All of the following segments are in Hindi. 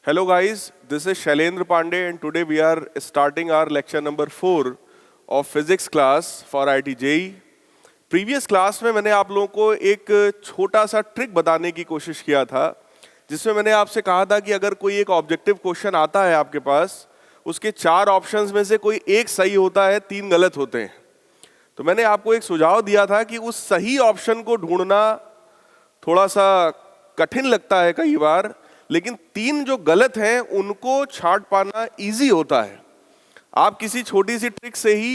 Hello guys, this is Shailendra Pandey and today we are starting our lecture number 4 of physics class for IIT JEE. Previous class में मैंने आप लोगों को एक छोटा सा ट्रिक बताने की कोशिश किया था जिसमें मैंने आपसे कहा था कि अगर कोई एक ऑब्जेक्टिव क्वेश्चन आता है आपके पास, उसके 4 ऑप्शंस में से कोई एक सही होता है, 3 गलत होते हैं। तो मैंने आपको एक सुझाव दिया था कि उस सही ऑप्शन को ढूंढना थोड़ा सा कठिन लगता है कई बार, लेकिन 3 जो गलत हैं उनको छांट पाना इजी होता है। आप किसी छोटी सी ट्रिक से ही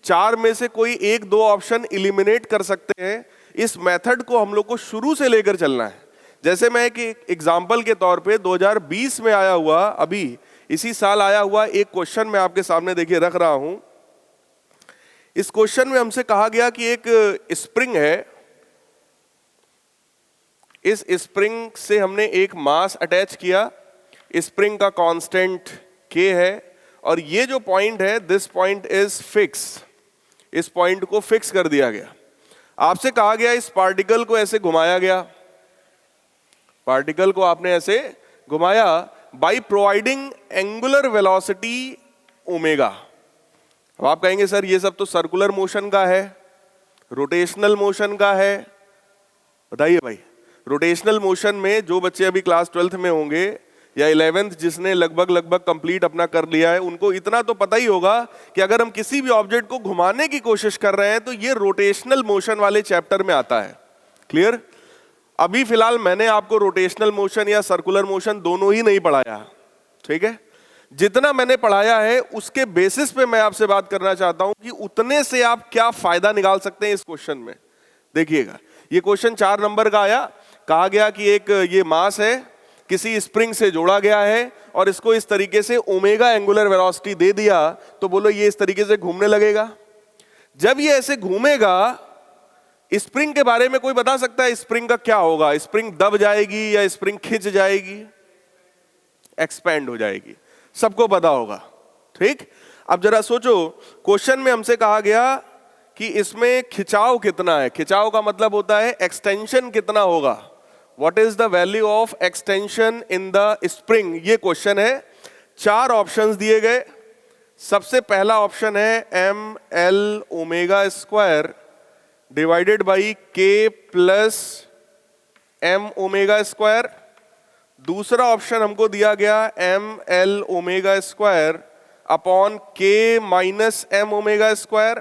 4 में से कोई 1-2 ऑप्शन एलिमिनेट कर सकते हैं। इस मेथड को हम लोग को शुरू से लेकर चलना है। जैसे मैं एक एग्जाम्पल के तौर पे 2020 में आया हुआ, अभी इसी साल आया हुआ एक क्वेश्चन मैं आपके सामने देखिए रख रहा हूं। इस क्वेश्चन में हमसे कहा गया कि एक स्प्रिंग है, इस स्प्रिंग से हमने एक मास अटैच किया, स्प्रिंग का कांस्टेंट k है और ये जो पॉइंट है दिस पॉइंट इज फिक्स, इस पॉइंट को फिक्स कर दिया गया। आपसे कहा गया इस पार्टिकल को ऐसे घुमाया गया, पार्टिकल को आपने ऐसे घुमाया by providing angular velocity omega. अब आप कहेंगे सर ये सब तो सर्कुलर मोशन का है, रोटेशनल मोशन का है। बताइए भाई, रोटेशनल मोशन में जो बच्चे अभी क्लास 12th में होंगे या 11th जिसने लगभग कंप्लीट अपना कर लिया है, उनको इतना तो पता ही होगा कि अगर हम किसी भी ऑब्जेक्ट को घुमाने की कोशिश कर रहे हैं तो ये रोटेशनल मोशन वाले चैप्टर में आता है। क्लियर? अभी फिलहाल मैंने आपको रोटेशनल मोशन या सर्कुलर मोशन दोनों ही नहीं पढ़ाया, ठीक है। जितना मैंने पढ़ाया है उसके बेसिस पे मैं आपसे बात करना चाहता हूं कि उतने से आप क्या फायदा निकाल सकते हैं इस क्वेश्चन में। देखिएगा, ये क्वेश्चन 4 नंबर का आया। कहा गया कि एक ये मास है, किसी स्प्रिंग से जोड़ा गया है और इसको इस तरीके से ओमेगा एंगुलर वेलोसिटी दे दिया, तो बोलो ये इस तरीके से घूमने लगेगा। जब ये ऐसे घूमेगा, स्प्रिंग के बारे में कोई बता सकता है स्प्रिंग का क्या होगा? स्प्रिंग दब जाएगी या स्प्रिंग खिंच जाएगी? एक्सपैंड हो जाएगी, सबको पता होगा, ठीक। अब जरा सोचो, क्वेश्चन में हमसे कहा गया कि इसमें खिंचाव कितना है। खिंचाव का मतलब होता है एक्सटेंशन कितना होगा। What is the value of extension in the spring, ये क्वेश्चन है। 4 ऑप्शंस दिए गए। सबसे पहला ऑप्शन है ml omega square divided by k plus m omega square. दूसरा ऑप्शन हमको दिया गया ml omega square upon k minus m omega square.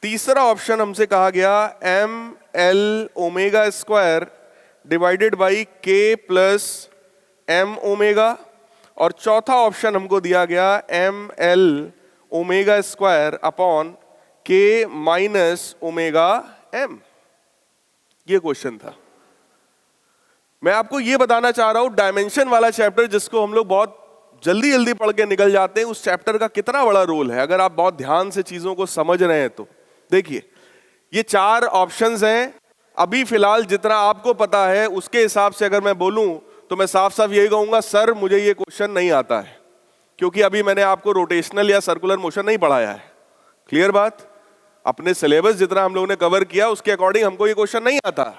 तीसरा ऑप्शन हमसे कहा गया ml omega square divided by k plus m omega. और चौथा ऑप्शन हमको दिया गया ml omega square upon k minus omega m। ये क्वेश्चन था। मैं आपको ये बताना चाह रहा हूं, डायमेंशन वाला चैप्टर जिसको हम लोग बहुत जल्दी जल्दी पढ़ के निकल जाते हैं, उस चैप्टर का कितना बड़ा रोल है अगर आप बहुत ध्यान से चीजों को समझ रहे हैं तो। देखिए, ये 4 ऑप्शंस हैं। अभी फिलहाल जितना आपको पता है उसके हिसाब से अगर मैं बोलूं तो मैं साफ साफ यही कहूंगा, सर मुझे ये क्वेश्चन नहीं आता है, क्योंकि अभी मैंने आपको रोटेशनल या सर्कुलर मोशन नहीं पढ़ाया है। क्लियर बात? अपने सिलेबस जितना हम लोगों ने कवर किया उसके अकॉर्डिंग हमको ये क्वेश्चन नहीं आता।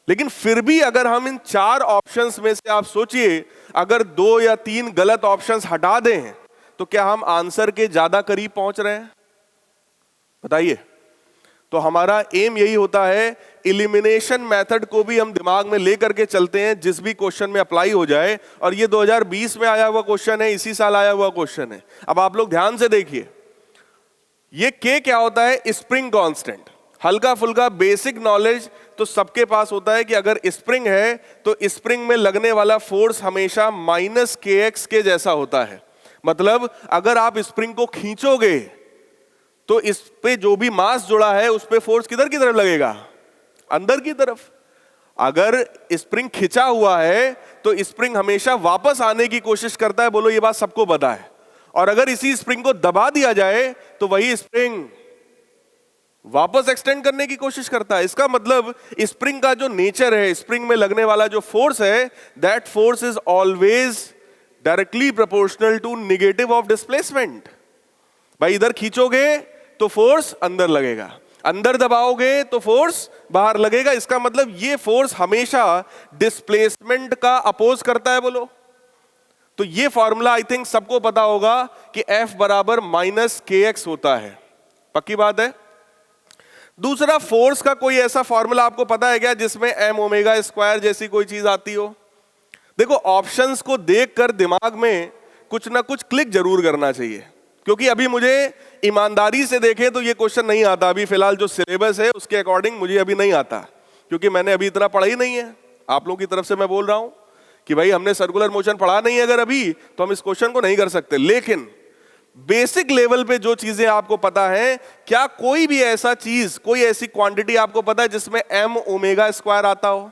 लेकिन फिर भी अगर हम इन 4 ऑप्शंस में से आप सोचिए, अगर 2 या 3 गलत ऑप्शंस हटा दें तो क्या हम आंसर के ज्यादा करीब पहुंच रहे हैं? बताइए। तो हमारा एम यही होता है, एलिमिनेशन मेथड को भी हम दिमाग में लेकर के चलते हैं जिस भी क्वेश्चन में अप्लाई हो जाए। और ये 2020 में आया हुआ क्वेश्चन है, इसी साल आया हुआ क्वेश्चन है। अब आप लोग ध्यान से देखिए, ये k क्या होता है? Spring constant. हल्का फुल्का बेसिक नॉलेज तो सबके पास होता है कि अगर स्प्रिंग है तो स्प्रिंग में लगने वाला फोर्स हमेशा माइनस kx के जैसा होता है। मतलब अगर आप स्प्रिंग को खींचोगे तो इस पे जो भी मास जुड़ा है उस पे फोर्स किधर की तरफ लगेगा? अंदर की तरफ। अगर स्प्रिंग खिंचा हुआ है तो स्प्रिंग हमेशा वापस आने की कोशिश करता है, बोलो ये बात सबको पता है। और अगर इसी स्प्रिंग को दबा दिया जाए तो वही स्प्रिंग वापस एक्सटेंड करने की कोशिश करता है। इसका मतलब स्प्रिंग का जो नेचर है, स्प्रिंग में लगने वाला जो फोर्स है, that force is always directly proportional to negative of displacement. भाई इधर खींचोगे तो फोर्स अंदर लगेगा, अंदर दबाओगे तो फोर्स बाहर लगेगा। इसका मतलब ये फोर्स हमेशा डिस्प्लेसमेंट का अपोज करता है। बोलो, तो ये फॉर्मूला आई थिंक सबको पता होगा कि F बराबर माइनस KX होता है। पक्की बात है। दूसरा, फोर्स का कोई ऐसा फॉर्मूला आपको पता है क्या जिसमें m ओमेगा स्क्वायर जैसी कोई चीज आती हो? देखो, ऑप्शंस को देखकर दिमाग में कुछ ना कुछ क्लिक जरूर करना चाहिए, क्योंकि अभी मुझे ईमानदारी से देखें तो ये क्वेश्चन नहीं आता। अभी फिलहाल जो सिलेबस है उसके अकॉर्डिंग मुझे अभी नहीं आता, क्योंकि मैंने अभी इतना पढ़ा ही नहीं है। आप लोगों की तरफ से मैं बोल रहा हूं कि भाई हमने सर्कुलर मोशन पढ़ा नहीं है अगर अभी, तो हम इस क्वेश्चन को नहीं कर सकते। लेकिन बेसिक लेवल पे जो चीजें आपको पता है, क्या कोई भी ऐसा चीज, कोई ऐसी क्वांटिटी आपको पता है जिसमें m ओमेगा स्क्वायर आता हो?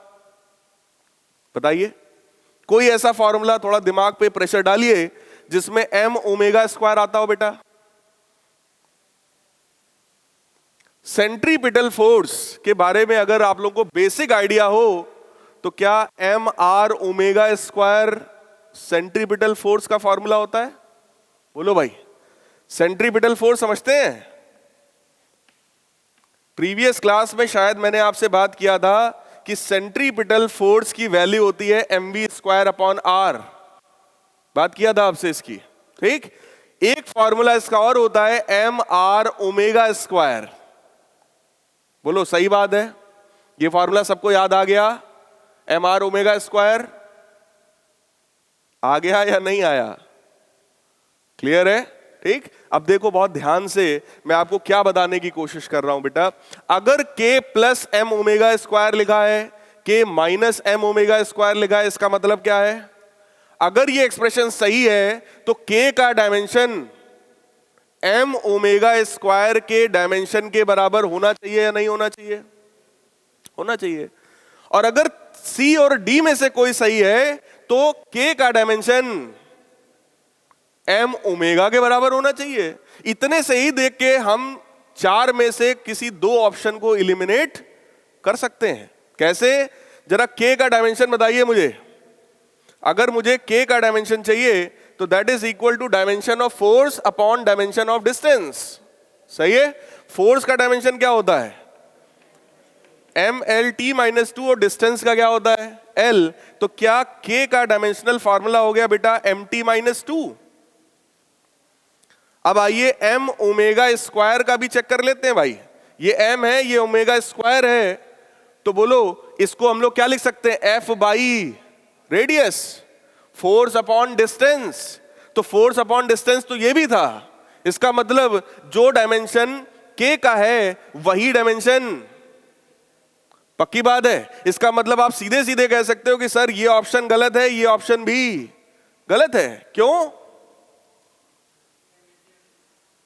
बताइए, कोई ऐसा फॉर्मूला, थोड़ा दिमाग पे प्रेशर डालिए, जिसमें m ओमेगा स्क्वायर आता हो बेटा। सेंट्रीपिटल फोर्स के बारे में अगर आप लोगों को बेसिक आइडिया हो तो क्या m r omega square centripetal force का फॉर्मूला होता है? बोलो भाई, सेंट्रीपिटल फोर्स समझते हैं? प्रीवियस क्लास में शायद मैंने आपसे बात किया था कि सेंट्रीपिटल फोर्स की वैल्यू होती है mv स्क्वायर अपॉन r। बात किया था आपसे इसकी, ठीक। एक फॉर्मूला इसका और होता है m r ओमेगा स्क्वायर। बोलो, सही बात है? ये फॉर्मूला सबको याद आ गया? m r ओमेगा स्क्वायर आ गया या नहीं आया? क्लियर है? ठीक। अब देखो, बहुत ध्यान से मैं आपको क्या बताने की कोशिश कर रहा हूं बेटा। अगर k plus m omega square लिखा है, k minus m omega square लिखा है, इसका मतलब क्या है? अगर ये एक्सप्रेशन सही है तो k का डायमेंशन m ओमेगा स्क्वायर के डायमेंशन के बराबर होना चाहिए या नहीं होना चाहिए? होना चाहिए। और अगर C और D में से कोई सही है तो k का डायमेंशन m ओमेगा के बराबर होना चाहिए। इतने से ही देख के हम चार में से किसी दो ऑप्शन को एलिमिनेट कर सकते हैं। कैसे? जरा k का डायमेंशन बताइए मुझे। अगर मुझे k का डायमेंशन चाहिए तो that is equal to dimension of force upon dimension of distance. सही है? फोर्स का डायमेंशन क्या होता है? mlt माइनस 2 और डिस्टेंस का क्या होता है? l। तो क्या k का डायमेंशनल फॉर्मूला हो गया बेटा mt माइनस 2? अब आइए m ओमेगा स्क्वायर का भी चेक कर लेते हैं भाई। ये m है, ये ओमेगा स्क्वायर है, तो बोलो इसको हम लोग क्या लिख सकते हैं? f by radius, force upon distance. तो फोर्स अपॉन डिस्टेंस तो ये भी था। इसका मतलब जो डायमेंशन k का है वही डायमेंशन। पक्की बात है? इसका मतलब आप सीधे सीधे कह सकते हो कि सर ये ऑप्शन गलत है, ये ऑप्शन भी गलत है। क्यों?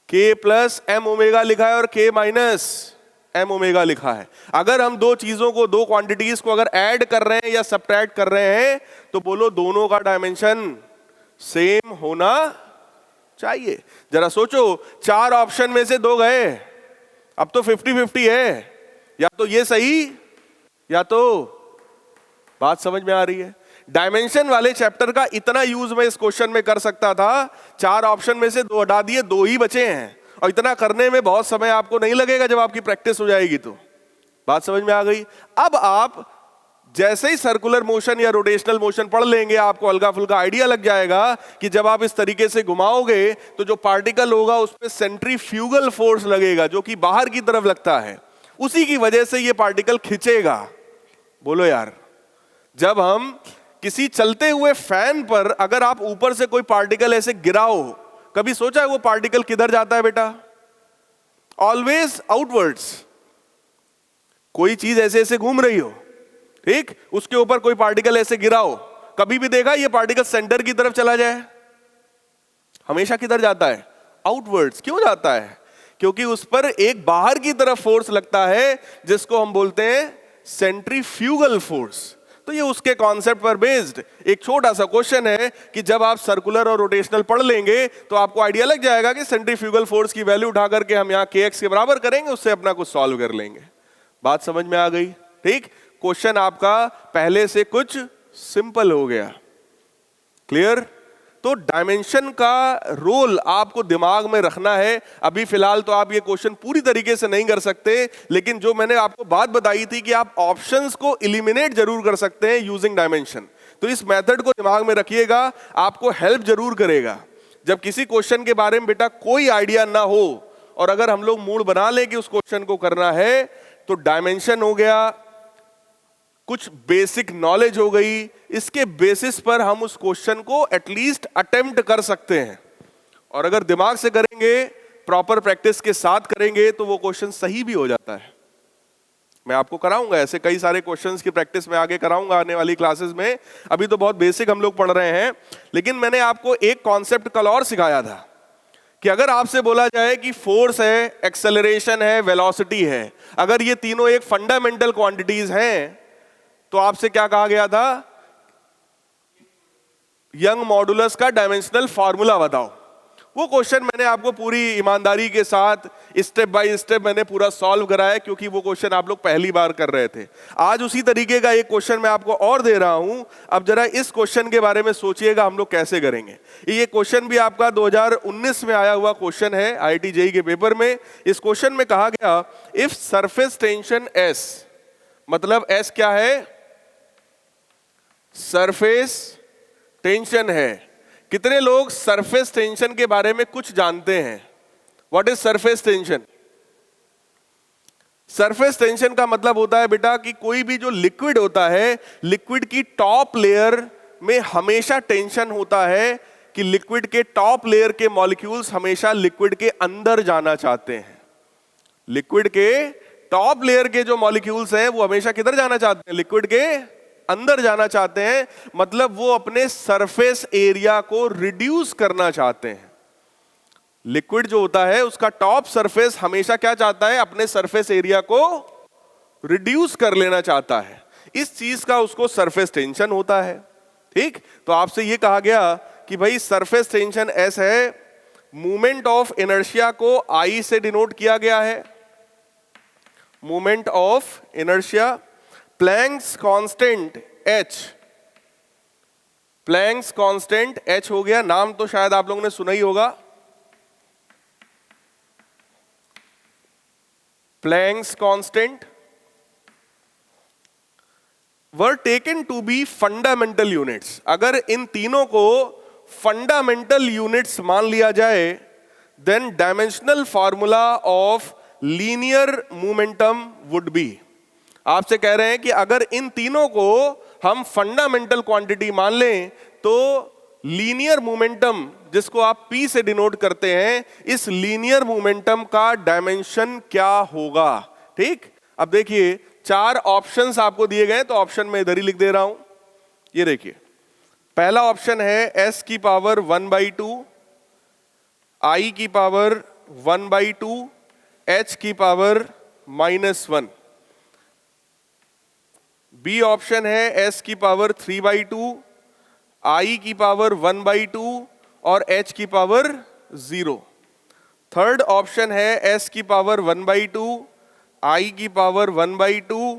k प्लस m ओमेगा लिखा है और k माइनस m ओमेगा लिखा है। अगर हम दो चीजों को, दो क्वांटिटीज को अगर ऐड कर रहे हैं या सब्ट्रैक्ट कर रहे हैं तो बोलो दोनों का डायमेंशन सेम होना चाहिए। जरा सोचो, चार ऑप्शन में से दो गए, अब तो 50-50 है। या तो ये सही या तो, बात समझ में आ रही है? डायमेंशन वाले चैप्टर का इतना यूज मैं इस क्वेश्चन में कर सकता था। चार ऑप्शन में से दो हटा दिए, दो ही बचे हैं, और इतना करने में बहुत समय आपको नहीं लगेगा जब आपकी प्रैक्टिस हो जाएगी तो। बात समझ में आ गई? अब आप जैसे ही सर्कुलर मोशन या रोटेशनल मोशन पढ़ लेंगे, आपको हल्का फुल्का आइडिया लग जाएगा कि जब आप इस तरीके से घुमाओगे तो जो पार्टिकल होगा उस पर सेंट्रीफ्यूगल फोर्स लगेगा, जो कि बाहर की तरफ लगता है। उसी की वजह से ये पार्टिकल खिंचेगा। बोलो यार, जब हम किसी चलते हुए फैन पर अगर आप ऊपर से कोई पार्टिकल ऐसे गिराओ, कभी सोचा है वो पार्टिकल किधर जाता है बेटा? Always outwards. कोई चीज ऐसे ऐसे घूम रही हो, ठीक, उसके ऊपर कोई पार्टिकल ऐसे गिराओ, कभी भी देखा ये पार्टिकल सेंटर की तरफ चला जाए? हमेशा किधर जाता है? आउटवर्ड्स। क्यों जाता है? क्योंकि उस पर एक बाहर की तरफ फोर्स लगता है जिसको हम बोलते हैं सेंट्रीफ्यूगल फोर्स। तो ये उसके कॉन्सेप्ट पर बेस्ड एक छोटा सा क्वेश्चन है कि जब आप सर्कुलर और रोटेशनल पढ़ लेंगे तो आपको आइडिया लग जाएगा कि सेंट्रीफ्यूगल फोर्स की वैल्यू उठा करके हम यहाँ kx के बराबर करेंगे, उससे अपना कुछ सॉल्व कर लेंगे। बात समझ में आ गई? ठीक, क्वेश्चन आपका पहले से कुछ सिंपल हो गया। क्लियर? तो डायमेंशन का रोल आपको दिमाग में रखना है। अभी फिलहाल तो आप ये क्वेश्चन पूरी तरीके से नहीं कर सकते, लेकिन जो मैंने आपको बात बताई थी कि आप ऑप्शंस को एलिमिनेट जरूर कर सकते हैं यूजिंग डायमेंशन, तो इस मेथड को दिमाग में रखिएगा, आपको हेल्प जरूर करेगा। जब किसी क्वेश्चन के बारे में बेटा कोई आइडिया ना हो और अगर हम लोग मूड बना ले कि उस क्वेश्चन को करना है, तो डायमेंशन हो गया, कुछ बेसिक नॉलेज हो गई, इसके बेसिस पर हम उस क्वेश्चन को एटलीस्ट अटेम्प्ट कर सकते हैं। और अगर दिमाग से करेंगे, प्रॉपर प्रैक्टिस के साथ करेंगे, तो वो क्वेश्चन सही भी हो जाता है। मैं आपको कराऊंगा ऐसे कई सारे क्वेश्चंस की प्रैक्टिस में आगे कराऊंगा आने वाली क्लासेस में। अभी तो बहुत बेसिक हम लोग पढ़ रहे हैं, लेकिन मैंने आपको एक कॉन्सेप्ट कल और सिखाया था कि अगर आपसे बोला जाए कि फोर्स है, एक्सेलरेशन है, वेलोसिटी है, अगर ये तीनों एक फंडामेंटल क्वांटिटीज हैं, तो आपसे क्या कहा गया था? यंग मॉडुलस का डायमेंशनल फार्मूला बताओ। वो क्वेश्चन मैंने आपको पूरी ईमानदारी के साथ स्टेप बाय स्टेप मैंने पूरा सॉल्व कराया, क्योंकि वो क्वेश्चन आप लोग पहली बार कर रहे थे। आज उसी तरीके का एक क्वेश्चन मैं आपको और दे रहा हूं। अब जरा इस क्वेश्चन के बारे में सोचिएगा हम लोग कैसे करेंगे। ये क्वेश्चन भी आपका 2019 में आया हुआ क्वेश्चन है IIT JEE के पेपर में। इस क्वेश्चन में कहा गया, इफ सरफेस टेंशन S, मतलब S क्या है? सरफेस टेंशन है। कितने लोग सरफेस टेंशन के बारे में कुछ जानते हैं? What is surface tension? Surface tension का मतलब होता है बेटा कि कोई भी जो लिक्विड होता है, लिक्विड की टॉप लेयर में हमेशा टेंशन होता है कि लिक्विड के टॉप लेयर के मॉलिक्यूल्स हमेशा लिक्विड के अंदर जाना चाहते हैं। लिक्विड के टॉप लेयर के जो मॉलिक्यूल्स हैं वो हमेशा किधर जाना चाहते हैं? लिक्विड के अंदर जाना चाहते हैं। मतलब वो अपने सरफेस एरिया को रिड्यूस करना चाहते हैं। लिक्विड जो होता है उसका टॉप सरफेस हमेशा क्या चाहता है? अपने सरफेस एरिया को रिड्यूस कर लेना चाहता है। इस चीज का उसको सरफेस टेंशन होता है। ठीक, तो आपसे ये कहा गया कि भाई सरफेस टेंशन S है, मूवमेंट ऑफ इनर्शिया को I से डिनोट किया गया है, movement of inertia. Planck's constant H, Planck's constant H हो गया, नाम तो शायद आप लोगों ने सुना ही होगा, Planck's constant were taken to be fundamental units. अगर इन तीनों को फंडामेंटल यूनिट्स मान लिया जाए, then dimensional formula of linear momentum would be. आपसे कह रहे हैं कि अगर इन तीनों को हम फंडामेंटल क्वांटिटी मान लें, तो लीनियर मोमेंटम, जिसको आप P से डिनोट करते हैं, इस लीनियर मोमेंटम का डायमेंशन क्या होगा? ठीक, अब देखिए 4 ऑप्शंस आपको दिए गए, तो ऑप्शन में इधर ही लिख दे रहा हूं। ये देखिए, पहला ऑप्शन है S की पावर 1/2, I की पावर 1/2, H की पावर -1। बी ऑप्शन है S की पावर 3/2, I की पावर 1/2 और H की पावर 0। थर्ड ऑप्शन है S की पावर 1/2, I की पावर 1/2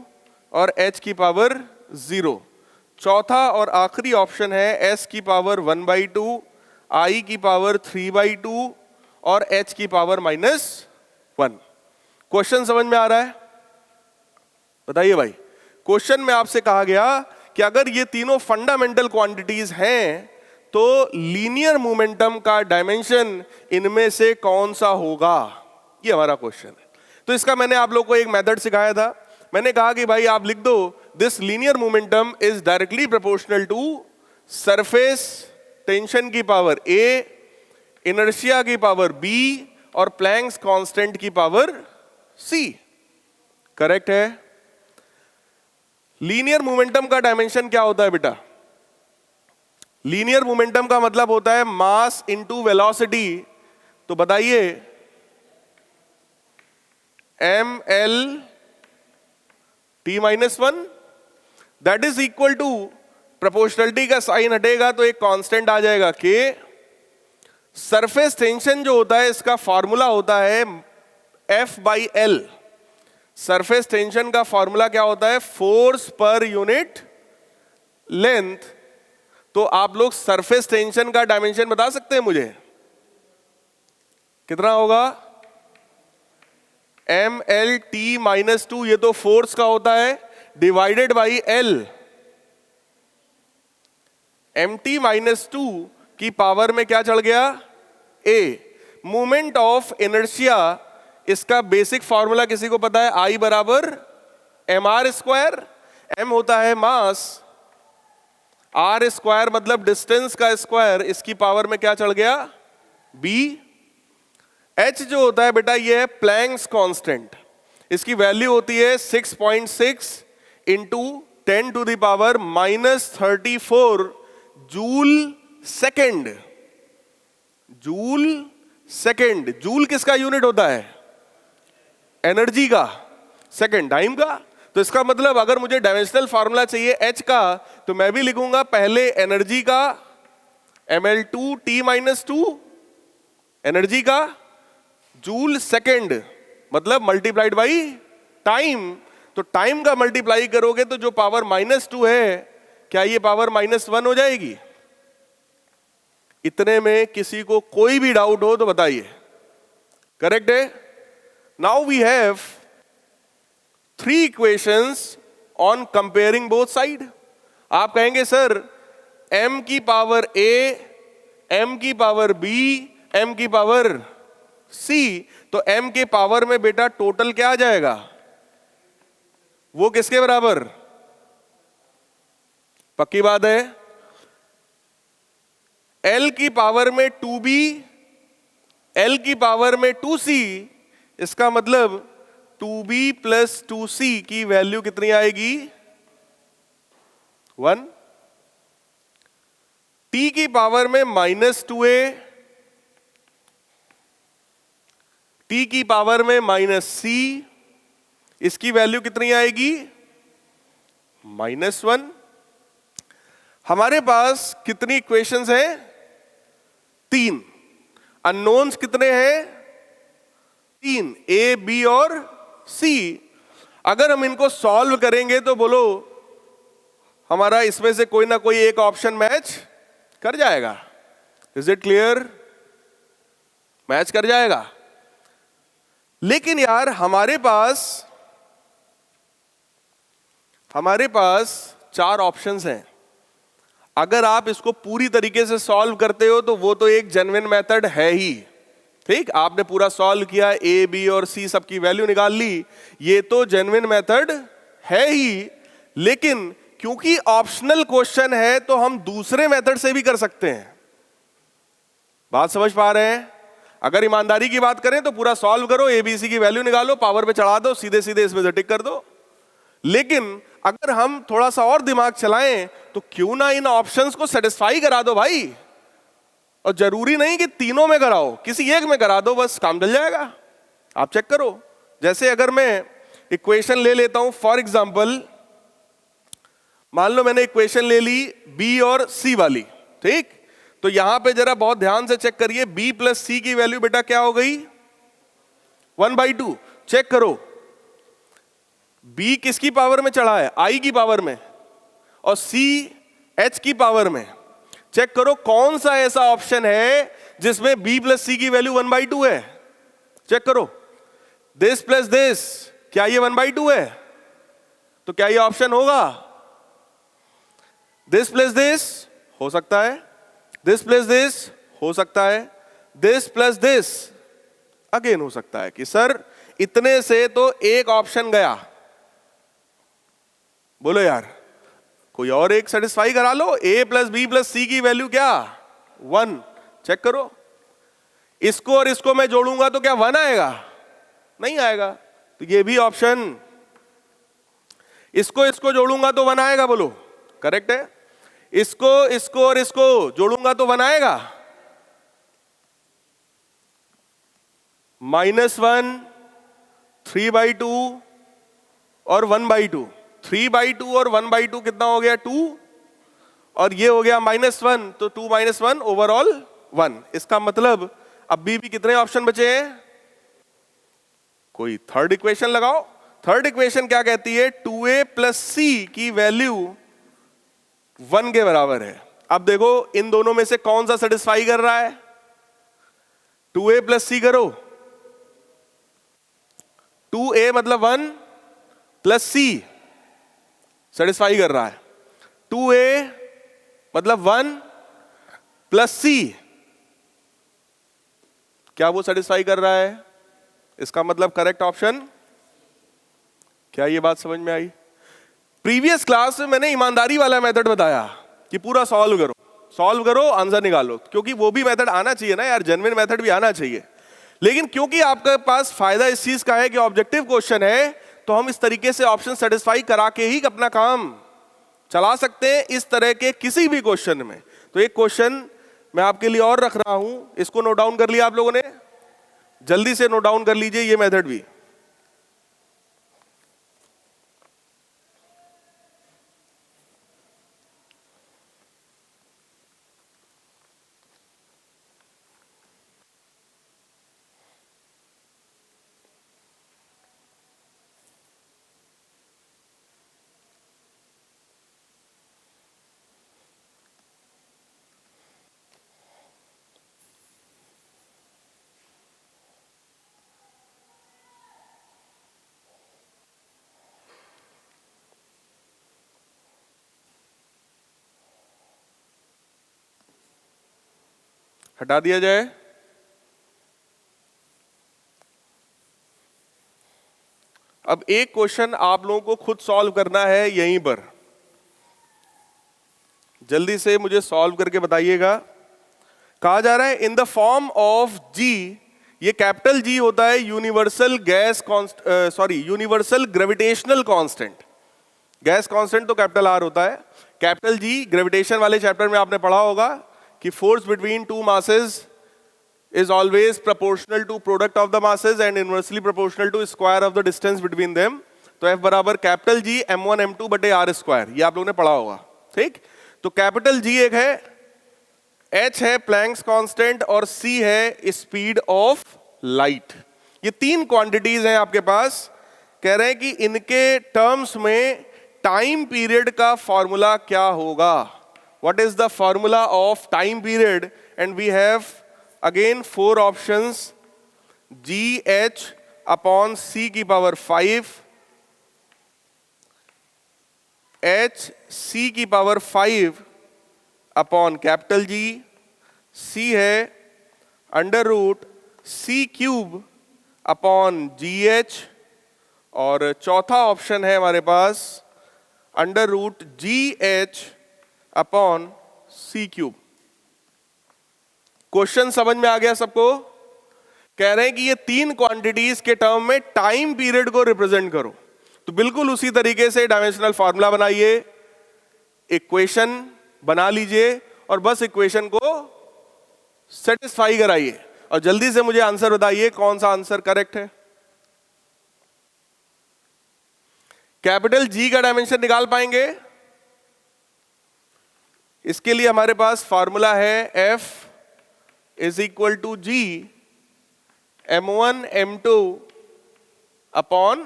और H की पावर 0। चौथा और आखिरी ऑप्शन है S की पावर 1/2, I की पावर 3/2 और H की पावर -1। क्वेश्चन समझ में आ रहा है? बताइए भाई। क्वेश्चन में आपसे कहा गया कि अगर ये तीनों फंडामेंटल क्वांटिटीज हैं, तो लीनियर मोमेंटम का डायमेंशन इनमें से कौन सा होगा? ये हमारा क्वेश्चन है। तो इसका मैंने आप लोग को एक मेथड सिखाया था। मैंने कहा कि भाई आप लिख दो, this linear momentum is directly proportional to surface tension की पावर A, इनर्शिया की पावर B और प्लैंक्स कांस्टेंट की पावर C। करेक्ट है। लीनियर मोमेंटम का डायमेंशन क्या होता है बेटा? लीनियर मोमेंटम का मतलब होता है मास इनटू वेलोसिटी। तो बताइए, ml t-1 that is equal to, proportionality का साइन हटेगा तो एक कांस्टेंट आ जाएगा K। सरफेस टेंशन जो होता है इसका फॉर्मूला होता है F/L। सरफेस टेंशन का फॉर्मूला क्या होता है? फोर्स पर यूनिट लेंथ तो आप लोग सरफेस टेंशन का डायमेंशन बता सकते हैं मुझे? कितना होगा? MLT-2, ये तो फोर्स का होता है, डिवाइडेड बाई L। MT-2 की पावर में क्या चढ़ गया? A। मोमेंट ऑफ इनर्शिया, इसका बेसिक फॉर्मूला किसी को पता है? I बराबर mr स्क्वायर। m होता है मास, r स्क्वायर मतलब डिस्टेंस का स्क्वायर, इसकी पावर में क्या चढ़ गया? b। h जो होता है बेटा ये है प्लैंक्स कांस्टेंट, इसकी वैल्यू होती है 6.6 into 10⁻⁻34 joule second. Joule second, joule किसका यूनिट होता है? एनर्जी का, सेकेंड टाइम का। तो इसका मतलब अगर मुझे डायमेंशनल फार्मूला चाहिए H का, तो मैं भी लिखूंगा पहले एनर्जी का mL2T-2 एनर्जी का जूल सेकेंड, मतलब मल्टीप्लाइड बाई टाइम। तो टाइम का मल्टीप्लाई करोगे तो जो पावर -2 है, क्या ये पावर -1 हो जाएगी? इतने में किसी को कोई भी डाउट हो तो बताइए। करेक्ट है? Now we have 3 equations on comparing both side. आप कहेंगे सर m की पावर a, m की पावर b, m की पावर c, तो m के पावर में बेटा टोटल क्या आ जाएगा? वो किसके बराबर? पक्की बात है? L की पावर में 2b, L की पावर में 2c, इसका मतलब 2b प्लस 2c की वैल्यू कितनी आएगी? 1। t की पावर में -2a, t की पावर में -c, इसकी वैल्यू कितनी आएगी? -1। हमारे पास कितनी इक्वेशंस हैं? 3। अननोन्स कितने हैं? 3, A, B और C। अगर हम इनको सॉल्व करेंगे तो बोलो हमारा इसमें से कोई ना कोई एक ऑप्शन मैच कर जाएगा। Is it clear? मैच कर जाएगा। लेकिन यार हमारे पास 4 ऑप्शंस हैं। अगर आप इसको पूरी तरीके से सॉल्व करते हो तो वो तो एक जेन्युइन मेथड है ही, ठीक? आपने पूरा सॉल्व किया, A, B और C सबकी वैल्यू निकाल ली, ये तो जेन्युइन मेथड है ही। लेकिन क्योंकि ऑप्शनल क्वेश्चन है तो हम दूसरे मेथड से भी कर सकते हैं। बात समझ पा रहे हैं? अगर ईमानदारी की बात करें तो पूरा सॉल्व करो, ABC की वैल्यू निकालो, पावर पे चढ़ा दो, सीधे सीधे इसमें से टिक कर दो। लेकिन अगर हम थोड़ा सा और दिमाग चलाएं तो क्यों ना इन ऑप्शंस को सेटिस्फाई करा दो भाई। और जरूरी नहीं कि तीनों में कराओ, किसी एक में करा दो, बस काम चल जाएगा। आप चेक करो। जैसे अगर मैं इक्वेशन ले लेता हूं, फॉर एग्जांपल मान लो मैंने इक्वेशन ले ली B और C वाली, ठीक? तो यहां पे जरा बहुत ध्यान से चेक करिए, B प्लस C की वैल्यू बेटा क्या हो गई? 1/2। चेक करो, B किसकी पावर में चढ़ा है? I की पावर में, और C H की पावर में। चेक करो कौन सा ऐसा ऑप्शन है जिसमें B प्लस C की वैल्यू 1/2 है। चेक करो, दिस प्लस दिस, क्या ये 1/2 है? तो क्या ये ऑप्शन होगा? दिस प्लस दिस हो सकता है, दिस प्लस दिस हो सकता है, दिस प्लस दिस अगेन हो सकता है। कि सर इतने से तो एक ऑप्शन गया, बोलो यार कोई और एक सेटिस्फाई करा लो। A plus B plus C की वैल्यू क्या? 1। चेक करो, इसको और इसको मैं जोड़ूंगा तो क्या 1 आएगा? नहीं आएगा। तो ये भी ऑप्शन, इसको इसको जोड़ूंगा तो 1 आएगा, बोलो करेक्ट है। इसको इसको और इसको जोड़ूंगा तो 1 आएगा। -1, 3/2 और 1/2। 3/2 और 1/2 कितना हो गया? 2, और ये हो गया -1, तो 2 - 1 ओवरऑल 1। इसका मतलब अब भी कितने ऑप्शन बचे हैं? कोई थर्ड इक्वेशन लगाओ। थर्ड इक्वेशन क्या कहती है? 2A प्लस C की वैल्यू 1 के बराबर है। अब देखो इन दोनों में से कौन सा सेटिस्फाई कर रहा है? 2a प्लस सी करो। 2a मतलब 1 प्लस सी सेटिस्फाई कर रहा है। 2a मतलब 1 प्लस सी, क्या वो सेटिस्फाई कर रहा है? इसका मतलब करेक्ट ऑप्शन। क्या ये बात समझ में आई? प्रीवियस क्लास में मैंने ईमानदारी वाला मेथड बताया कि पूरा सॉल्व करो आंसर निकालो, क्योंकि वो भी मेथड आना चाहिए ना यार, जेन्युइन मेथड भी आना चाहिए। लेकिन क्योंकि आपके पास फायदा इस चीज का है कि ऑब्जेक्टिव क्वेश्चन है, तो हम इस तरीके से ऑप्शन सेटिस्फाई करा के ही अपना काम चला सकते हैं इस तरह के किसी भी क्वेश्चन में। तो एक क्वेश्चन मैं आपके लिए और रख रहा हूं, इसको नोट डाउन कर लिया आप लोगों ने? जल्दी से नोट डाउन कर लीजिए ये मेथड भी। हटा दिया जाए। अब एक क्वेश्चन आप लोगों को खुद सॉल्व करना है यहीं पर, जल्दी से मुझे सॉल्व करके बताइएगा। कहा जा रहा है इन द फॉर्म ऑफ जी, ये कैपिटल जी होता है universal universal gravitational constant. Gas constant तो कैपिटल आर होता है। कैपिटल जी ग्रेविटेशन वाले चैप्टर में आपने पढ़ा होगा कि force between two masses is always proportional to product of the masses and inversely proportional to square of the distance between them। तो F बराबर कैपिटल G m1 m2 बटे r स्क्वायर, ये आप लोगों ने पढ़ा होगा। ठीक, तो कैपिटल G एक है, H है प्लैंक्स कांस्टेंट और C है स्पीड ऑफ लाइट। ये तीन क्वांटिटीज हैं आपके पास। कह रहे हैं कि इनके टर्म्स में टाइम पीरियड का फॉर्मूला क्या होगा? What is the formula of time period? And we have again 4 options, GH upon C की पावर 5, H C की power 5 upon capital G, C है under root C cube upon GH, और चौथा ऑप्शन है हमारे पास under root GH upon C cube. Question समझ में आ गया सबको? कह रहे हैं कि ये तीन क्वांटिटीज के टर्म में टाइम पीरियड को रिप्रेजेंट करो। तो बिल्कुल उसी तरीके से डायमेंशनल फार्मूला बनाइए, इक्वेशन बना लीजिए और बस इक्वेशन को सेटिस्फाई कराइए और जल्दी से मुझे आंसर बताइए कौन सा आंसर करेक्ट है। कैपिटल जी का डायमेंशन निकाल पाएंगे? इसके लिए हमारे पास फॉर्मूला है F is equal to G m1 m2 upon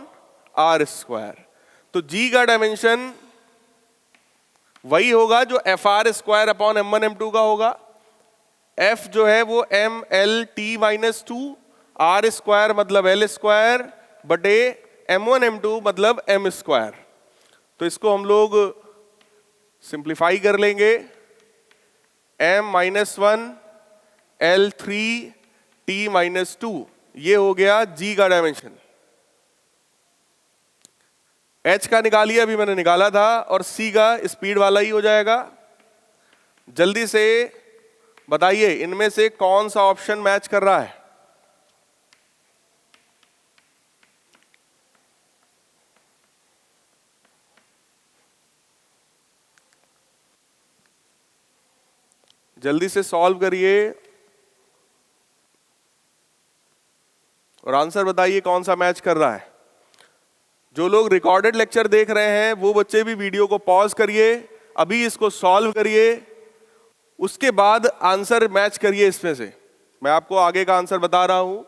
r square. तो G का डायमेंशन वही होगा जो FR square upon m1 m2 का होगा। F जो है वो MLT माइनस 2, R स्क्वायर मतलब L स्क्वायर बटे m1 m2 मतलब m स्क्वायर। तो इसको हम लोग सिंप्लीफाई कर लेंगे, m minus 1 L3 T minus 2, ये हो गया G का डायमेंशन। H का निकालिए, अभी मैंने निकाला था, और C का स्पीड वाला ही हो जाएगा। जल्दी से बताइए इनमें से कौन सा ऑप्शन मैच कर रहा है? जल्दी से सॉल्व करिए और आंसर बताइए कौन सा मैच कर रहा है। जो लोग रिकॉर्डेड लेक्चर देख रहे हैं वो बच्चे भी वीडियो को पॉज करिए, अभी इसको सॉल्व करिए, उसके बाद आंसर मैच करिए इसमें से। मैं आपको आगे का आंसर बता रहा हूं।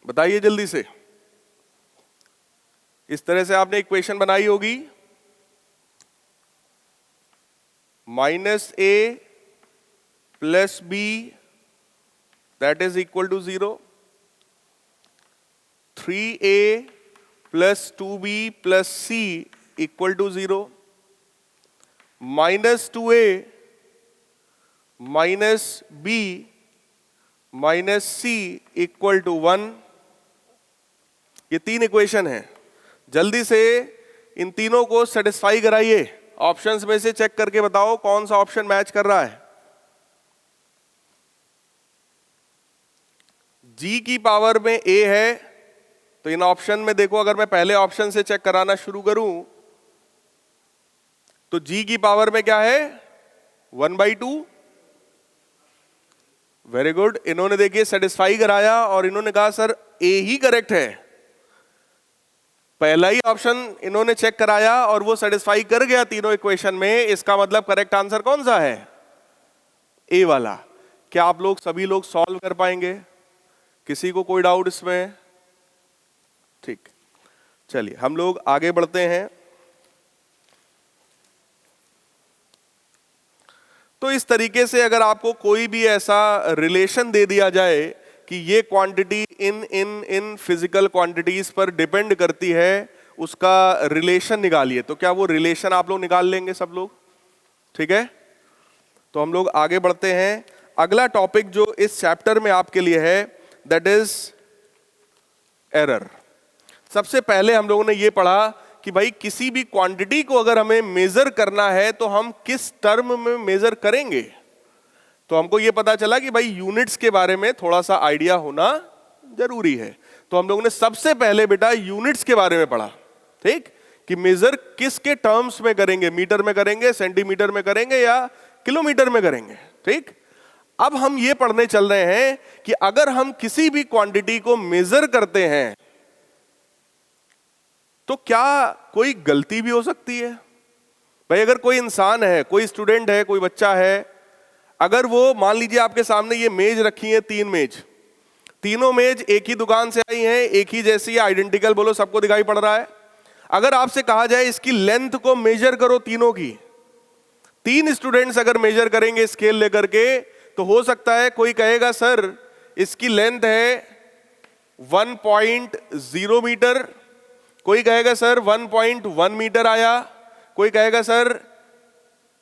बताइए जल्दी से। इस तरह से आपने इक्वेशन बनाई होगी, -a + b that is equal to 0, 3a + 2b + c equal to 0, -2a - b - c equal to 1। ये 3 इक्वेशन है। जल्दी से इन तीनों को सेटिस्फाई कराइए। ऑप्शंस में से चेक करके बताओ कौन सा ऑप्शन मैच कर रहा है। g की पावर में a है, तो इन ऑप्शन में देखो, अगर मैं पहले ऑप्शन से चेक कराना शुरू करूं तो g की पावर में क्या है, 1/2। Very good. इन्होंने देखिए सेटिस्फाई कराया और इन्होंने कहा सर a ही करेक्ट है। पहला ही ऑप्शन इन्होंने चेक कराया और वो सेटिस्फाई कर गया तीनों इक्वेशन में। इसका मतलब करेक्ट आंसर कौन सा है, ए वाला। क्या आप लोग सभी लोग सॉल्व कर पाएंगे? किसी को कोई डाउट इसमें? ठीक, चलिए हम लोग आगे बढ़ते हैं। तो इस तरीके से अगर आपको कोई भी ऐसा रिलेशन दे दिया जाए कि ये quantity in in in physical quantities पर डिपेंड करती है, उसका रिलेशन निकालिए। तो क्या वो रिलेशन आप लोग निकाल लेंगे सब लोग? ठीक है, तो हम लोग आगे बढ़ते हैं। अगला टॉपिक जो इस चैप्टर में आपके लिए है दैट इज एरर। सबसे पहले हम लोगों ने ये पढ़ा कि भाई किसी भी क्वांटिटी को अगर हमें मेजर करना है तो हम किस टर्म में मेजर करेंगे। तो हमको ये पता चला कि भाई यूनिट्स के बारे में थोड़ा सा आइडिया होना जरूरी है। तो हम लोगों ने सबसे पहले बेटा यूनिट्स के बारे में पढ़ा, ठीक, कि मेजर किसके टर्म्स में करेंगे, मीटर में करेंगे, सेंटीमीटर में करेंगे या किलोमीटर में करेंगे। ठीक, अब हम ये पढ़ने चल रहे हैं कि अगर हम किसी भी क्वांटिटी को मेजर करते हैं तो क्या कोई गलती भी हो सकती है। भाई अगर कोई इंसान है, कोई स्टूडेंट है, कोई बच्चा है, अगर वो मान लीजिए आपके सामने ये मेज रखी है, 3 मेज, तीनों मेज एक ही दुकान से आई हैं, एक ही जैसी आइडेंटिकल, बोलो सबको दिखाई पड़ रहा है। अगर आपसे कहा जाए इसकी लेंथ को मेजर करो तीनों की, 3 स्टूडेंट्स अगर मेजर करेंगे स्केल लेकर के, तो हो सकता है कोई कहेगा सर इसकी लेंथ है 1.0 मीटर, कोई कहेगा सर 1.1 मीटर आया, कोई कहेगा सर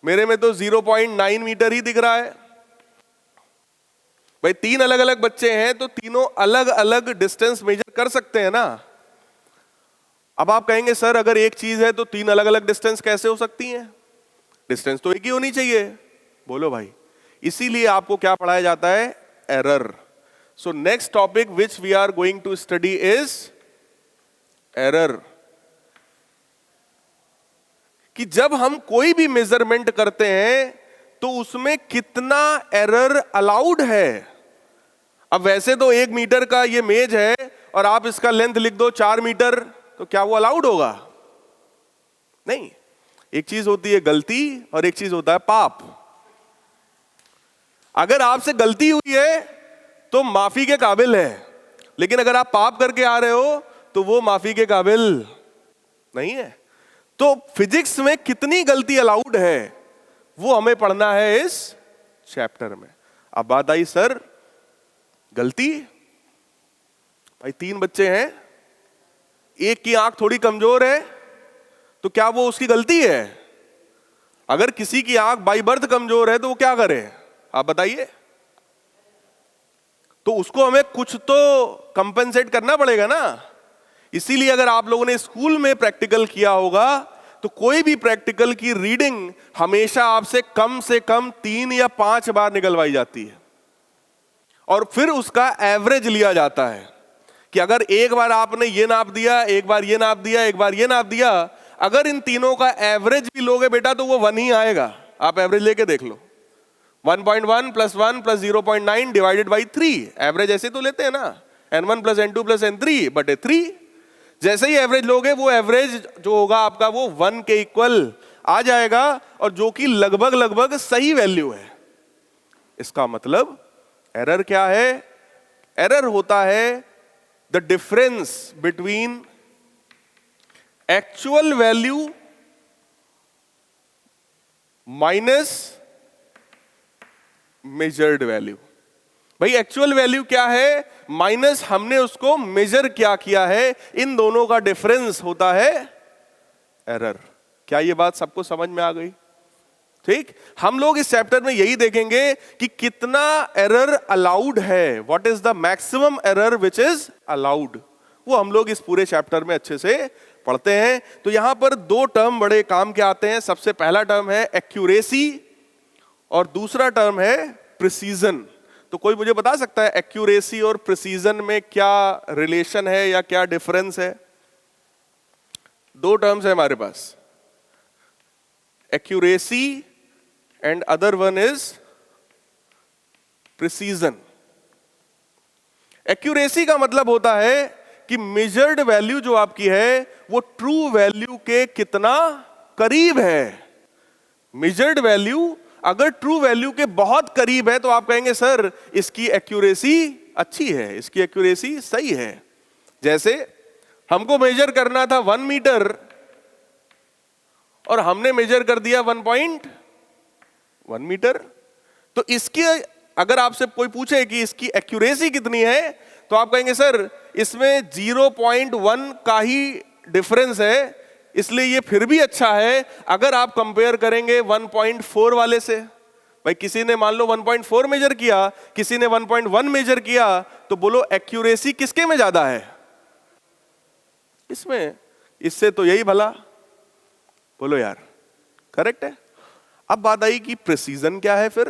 मेरे में तो 0.9 मीटर ही दिख रहा है। भाई 3 अलग अलग बच्चे हैं तो तीनों अलग अलग डिस्टेंस मेजर कर सकते हैं ना। अब आप कहेंगे सर अगर एक चीज है तो 3 अलग अलग डिस्टेंस कैसे हो सकती हैं? डिस्टेंस तो एक ही होनी चाहिए। बोलो भाई, इसीलिए आपको क्या पढ़ाया जाता है, error. So next topic which we are going to study is error. कि जब हम कोई भी मेजरमेंट करते हैं तो उसमें कितना एरर अलाउड है। अब वैसे तो 1 मीटर का ये मेज है और आप इसका लेंथ लिख दो 4 मीटर, तो क्या वो अलाउड होगा? नहीं। एक चीज होती है गलती और एक चीज होता है पाप। अगर आपसे गलती हुई है तो माफी के काबिल है, लेकिन अगर आप पाप करके आ रहे हो तो वो माफी के काबिल नहीं है। तो फिजिक्स में कितनी गलती अलाउड है वो हमें पढ़ना है इस चैप्टर में। अब बात आई सर गलती, भाई 3 बच्चे हैं, एक की आंख थोड़ी कमजोर है, तो क्या वो उसकी गलती है? अगर किसी की आंख बाई बर्थ कमजोर है तो वो क्या करे, आप बताइए। तो उसको हमें कुछ तो कंपेंसेट करना पड़ेगा ना। इसीलिए अगर आप लोगों ने स्कूल में प्रैक्टिकल किया होगा तो कोई भी प्रैक्टिकल की रीडिंग हमेशा आपसे कम से कम 3 या 5 बार निकलवाई जाती है और फिर उसका एवरेज लिया जाता है कि अगर एक बार आपने ये नाप दिया, एक बार ये नाप दिया, एक बार ये नाप दिया, अगर इन तीनों का एवरेज भी लोगे बेटा तो वो 1 ही आएगा। आप एवरेज लेके देख लो, 1.1 + 1 + 0.9 डिवाइडेड बाई 3। एवरेज ऐसे तो लेते हैं ना, n1 + n2 + n3 बटे 3। जैसे ही एवरेज लोगे वो एवरेज जो होगा आपका वो 1 के इक्वल आ जाएगा, और जो कि लगभग लगभग सही वैल्यू है। इसका मतलब एरर क्या है? एरर होता है the difference between actual value minus measured value. भाई एक्चुअल वैल्यू क्या है माइनस हमने उसको मेजर क्या किया है, इन दोनों का डिफरेंस होता है एरर। क्या ये बात सबको समझ में आ गई? ठीक, हम लोग इस चैप्टर में यही देखेंगे कि कितना एरर अलाउड है, what is the maximum error which is allowed, वो हम लोग इस पूरे चैप्टर में अच्छे से पढ़ते हैं। तो यहां पर दो टर्म बड़े काम के आते हैं। सबसे पहला टर्म है एक्यूरेसी और दूसरा टर्म है प्रिसीजन। तो कोई मुझे बता सकता है एक्यूरेसी और प्रिसीजन में क्या रिलेशन है या क्या डिफरेंस है? दो टर्म्स है हमारे पास, accuracy and other one is precision. Accuracy का मतलब होता है कि मेजर्ड वैल्यू जो आपकी है वो ट्रू वैल्यू के कितना करीब है। मेजर्ड वैल्यू अगर ट्रू वैल्यू के बहुत करीब है तो आप कहेंगे सर इसकी एक्यूरेसी अच्छी है, इसकी एक्यूरेसी सही है। जैसे हमको मेजर करना था 1 मीटर और हमने मेजर कर दिया 1.1 मीटर, तो इसकी अगर आपसे कोई पूछे कि इसकी एक्यूरेसी कितनी है तो आप कहेंगे सर इसमें 0.1 का ही डिफरेंस है, इसलिए ये फिर भी अच्छा है अगर आप कंपेयर करेंगे 1.4 वाले से। भाई किसी ने मान लो 1.4 मेजर किया, किसी ने 1.1 मेजर किया, तो बोलो एक्यूरेसी किसके में ज्यादा है? इसमें। इससे तो यही भला, बोलो यार करेक्ट है। अब बात आई कि प्रिसीजन क्या है। फिर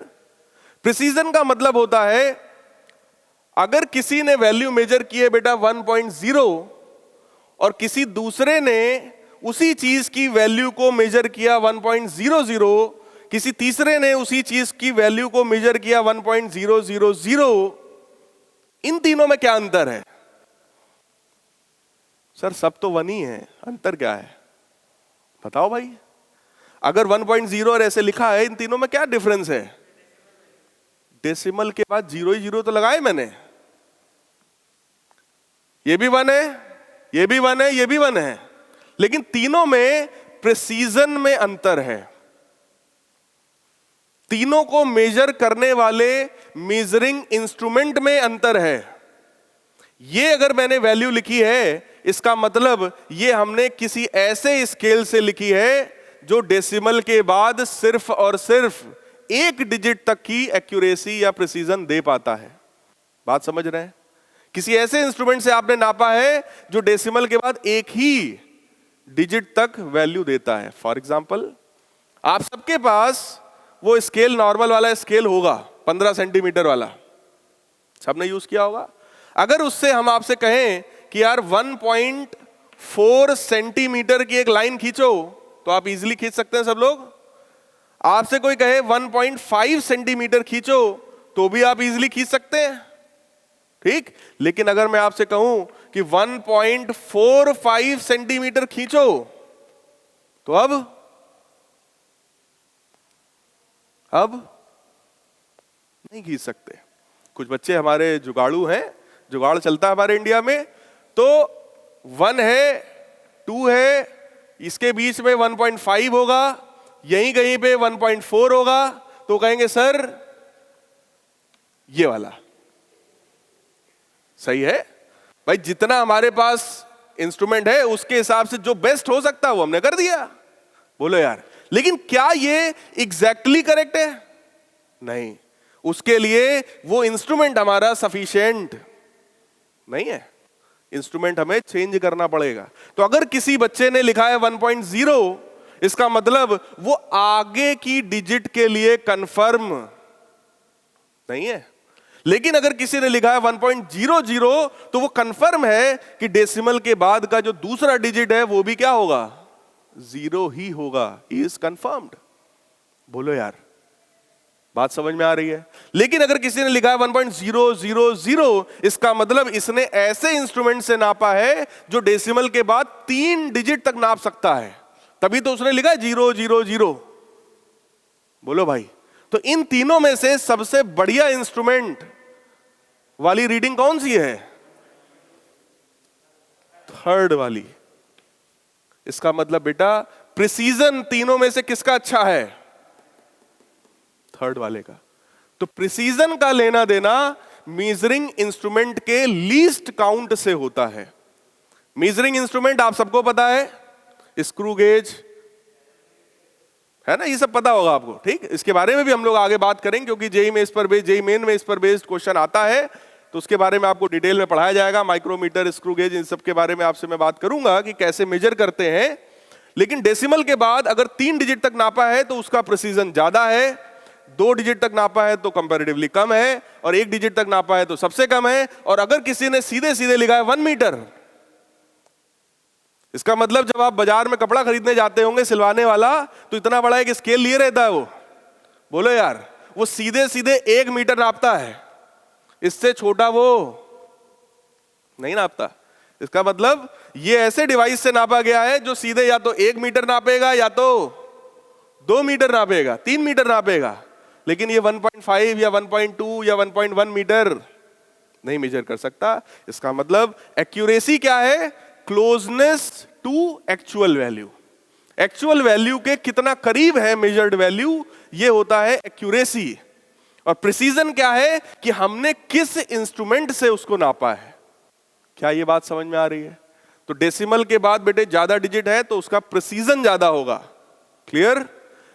प्रिसीजन का मतलब होता है अगर किसी ने वैल्यू मेजर की है बेटा 1.0 और किसी दूसरे ने उसी चीज की वैल्यू को मेजर किया 1.00, किसी तीसरे ने उसी चीज की वैल्यू को मेजर किया 1.000, इन तीनों में क्या अंतर है? सर सब तो 1 ही है, अंतर क्या है बताओ भाई। अगर 1.0 और ऐसे लिखा है, इन तीनों में क्या डिफरेंस है? डेसिमल के बाद 0 ही 0 तो लगाए मैंने। ये भी 1 है, ये भी 1 है, ये भी 1 है, लेकिन तीनों में प्रिसीजन में अंतर है। तीनों को मेजर करने वाले मेजरिंग इंस्ट्रूमेंट में अंतर है। ये अगर मैंने वैल्यू लिखी है इसका मतलब ये हमने किसी ऐसे स्केल से लिखी है जो डेसिमल के बाद सिर्फ और सिर्फ 1 डिजिट तक की एक्यूरेसी या प्रिसीजन दे पाता है। बात समझ रहे हैं? किसी ऐसे इंस्ट्रूमेंट से आपने नापा है जो डेसिमल के बाद 1 ही डिजिट तक वैल्यू देता है। फॉर एग्जाम्पल आप सबके पास वो स्केल नॉर्मल वाला स्केल होगा 15 सेंटीमीटर वाला, सबने यूज किया होगा। अगर उससे हम आपसे कहें कि यार 1.4 सेंटीमीटर की एक लाइन खींचो तो आप इजीली खींच सकते हैं सब लोग। आपसे कोई कहे 1.5 सेंटीमीटर खींचो तो भी आप इजीली खींच सकते हैं, ठीक। लेकिन अगर मैं आपसे कहूं कि 1.45 सेंटीमीटर खींचो तो अब नहीं खींच सकते। कुछ बच्चे हमारे जुगाड़ू हैं, जुगाड़ चलता है हमारे इंडिया में, तो 1 है, 2 है, इसके बीच में 1.5 होगा, यहीं कहीं पे 1.4 होगा, तो कहेंगे सर ये वाला सही है। भाई जितना हमारे पास इंस्ट्रूमेंट है उसके हिसाब से जो बेस्ट हो सकता है वो हमने कर दिया। बोलो यार, लेकिन क्या ये एग्जैक्टली करेक्ट है? नहीं, उसके लिए वो इंस्ट्रूमेंट हमारा सफिशिएंट नहीं है, इंस्ट्रूमेंट हमें चेंज करना पड़ेगा। तो अगर किसी बच्चे ने लिखा है 1.0, इसका मतलब वो आगे की डिजिट के लिए कंफर्म नहीं है। लेकिन अगर किसी ने लिखा है 1.00 तो वो कंफर्म है कि डेसिमल के बाद का जो दूसरा डिजिट है वो भी क्या होगा? 0 ही होगा। He is confirmed. बोलो यार, बात समझ में आ रही है? लेकिन अगर किसी ने लिखा है 1.000, इसका मतलब इसने ऐसे इंस्ट्रूमेंट से नापा है जो डेसिमल के बाद 3 डिजिट तक नाप सकता है, तभी तो उसने लिखा है 000। बोलो भाई, तो इन तीनों में से सबसे बढ़िया इंस्ट्रूमेंट वाली रीडिंग कौन सी है? थर्ड वाली। इसका मतलब बेटा प्रिसीजन तीनों में से किसका अच्छा है? थर्ड वाले का। तो प्रिसीजन का लेना देना मेजरिंग इंस्ट्रूमेंट के लीस्ट काउंट से होता है। मेजरिंग इंस्ट्रूमेंट आप सबको पता है, स्क्रू गेज है ना, ये सब पता होगा आपको, ठीक। इसके बारे में भी हम लोग आगे बात करेंगे क्योंकि जेईई में इस पर बेस्ड, जेईई मेन में इस पर बेस्ड क्वेश्चन आता है, तो उसके बारे में आपको डिटेल में पढ़ाया जाएगा। माइक्रोमीटर, स्क्रू गेज, इन सब के बारे में आपसे मैं बात करूंगा कि कैसे मेजर करते हैं। लेकिन डेसिमल के बाद अगर 3 डिजिट तक नापा है तो उसका प्रिसीजन ज्यादा है, 2 डिजिट तक नापा है तो कंपैरेटिवली कम है, और 1 डिजिट तक नापा है तो सबसे कम है। और अगर किसी ने सीधे सीधे लिखा है 1 मीटर, इसका मतलब जब आप बाजार में कपड़ा खरीदने जाते होंगे सिलवाने वाला, तो इतना बड़ा एक स्केल लिए रहता है वो, बोलो यार, वो सीधे सीधे 1 मीटर नापता है, इससे छोटा वो नहीं नापता। इसका मतलब ये ऐसे डिवाइस से नापा गया है जो सीधे या तो 1 मीटर नापेगा, या तो 2 मीटर नापेगा, 3 मीटर नापेगा, लेकिन ये 1.5 या 1.2 या 1.1 मीटर नहीं मेजर कर सकता। इसका मतलब एक्यूरेसी क्या है? Closeness to actual value. Actual value के कितना करीब है मेजर्ड वैल्यू, ये होता है एक्यूरेसी। और प्रिसीजन क्या है कि हमने किस इंस्ट्रूमेंट से उसको नापा है। क्या ये बात समझ में आ रही है? तो डेसिमल के बाद बेटे ज्यादा डिजिट है तो उसका प्रिसीजन ज्यादा होगा, क्लियर।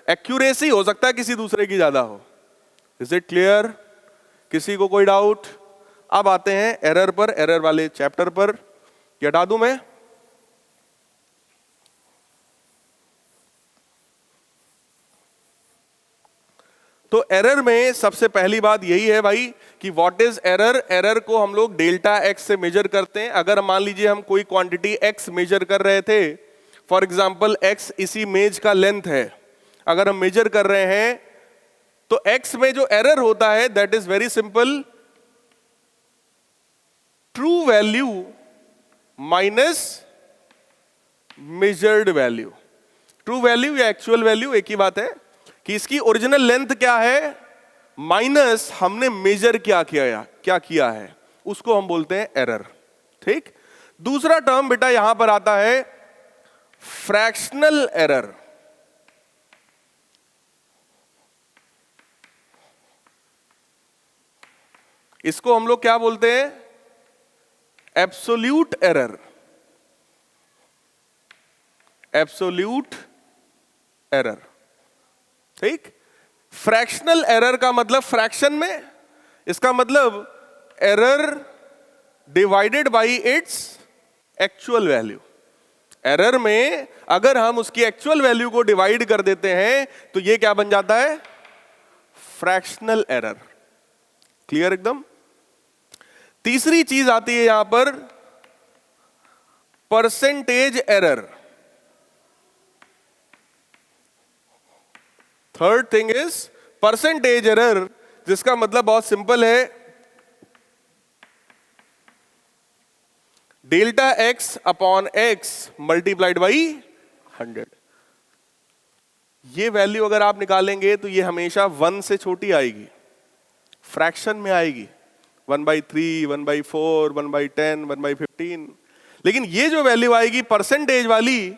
एक्यूरेसी हो सकता है किसी दूसरे की ज्यादा हो। Is it clear? किसी को कोई डाउट? अब आते हैं एरर पर, एरर वाले चैप्टर पर। क्या हटा दूं मैं? तो एरर में सबसे पहली बात यही है भाई कि व्हाट इज एरर। एरर को हम लोग डेल्टा एक्स से मेजर करते हैं। अगर मान लीजिए हम कोई क्वांटिटी एक्स मेजर कर रहे थे, फॉर एग्जांपल एक्स इसी मेज का लेंथ है, अगर हम मेजर कर रहे हैं तो एक्स में जो एरर होता है that is very simple, true value minus measured value. True value या एक्चुअल वैल्यू एक ही बात है कि इसकी ओरिजिनल लेंथ क्या है माइनस हमने मेजर क्या किया है, उसको हम बोलते हैं एरर, ठीक। दूसरा टर्म बेटा यहां पर आता है फ्रैक्शनल एरर। इसको हम लोग क्या बोलते हैं? Absolute error. एब्सोल्यूट एरर, ठीक। फ्रैक्शनल एरर का मतलब फ्रैक्शन में, इसका मतलब error divided by its actual value. Error में अगर हम उसकी एक्चुअल वैल्यू को डिवाइड कर देते हैं तो ये क्या बन जाता है? फ्रैक्शनल एरर, क्लियर एकदम। तीसरी चीज आती है यहां पर percentage error. Third thing is percentage error, जिसका मतलब बहुत सिंपल है, delta x upon x multiplied by 100। ये वैल्यू अगर आप निकालेंगे तो ये हमेशा 1 से छोटी आएगी, फ्रैक्शन में आएगी, 1/3, 1/4, 1/10, 1/15। लेकिन ये जो वैल्यू आएगी परसेंटेज वाली,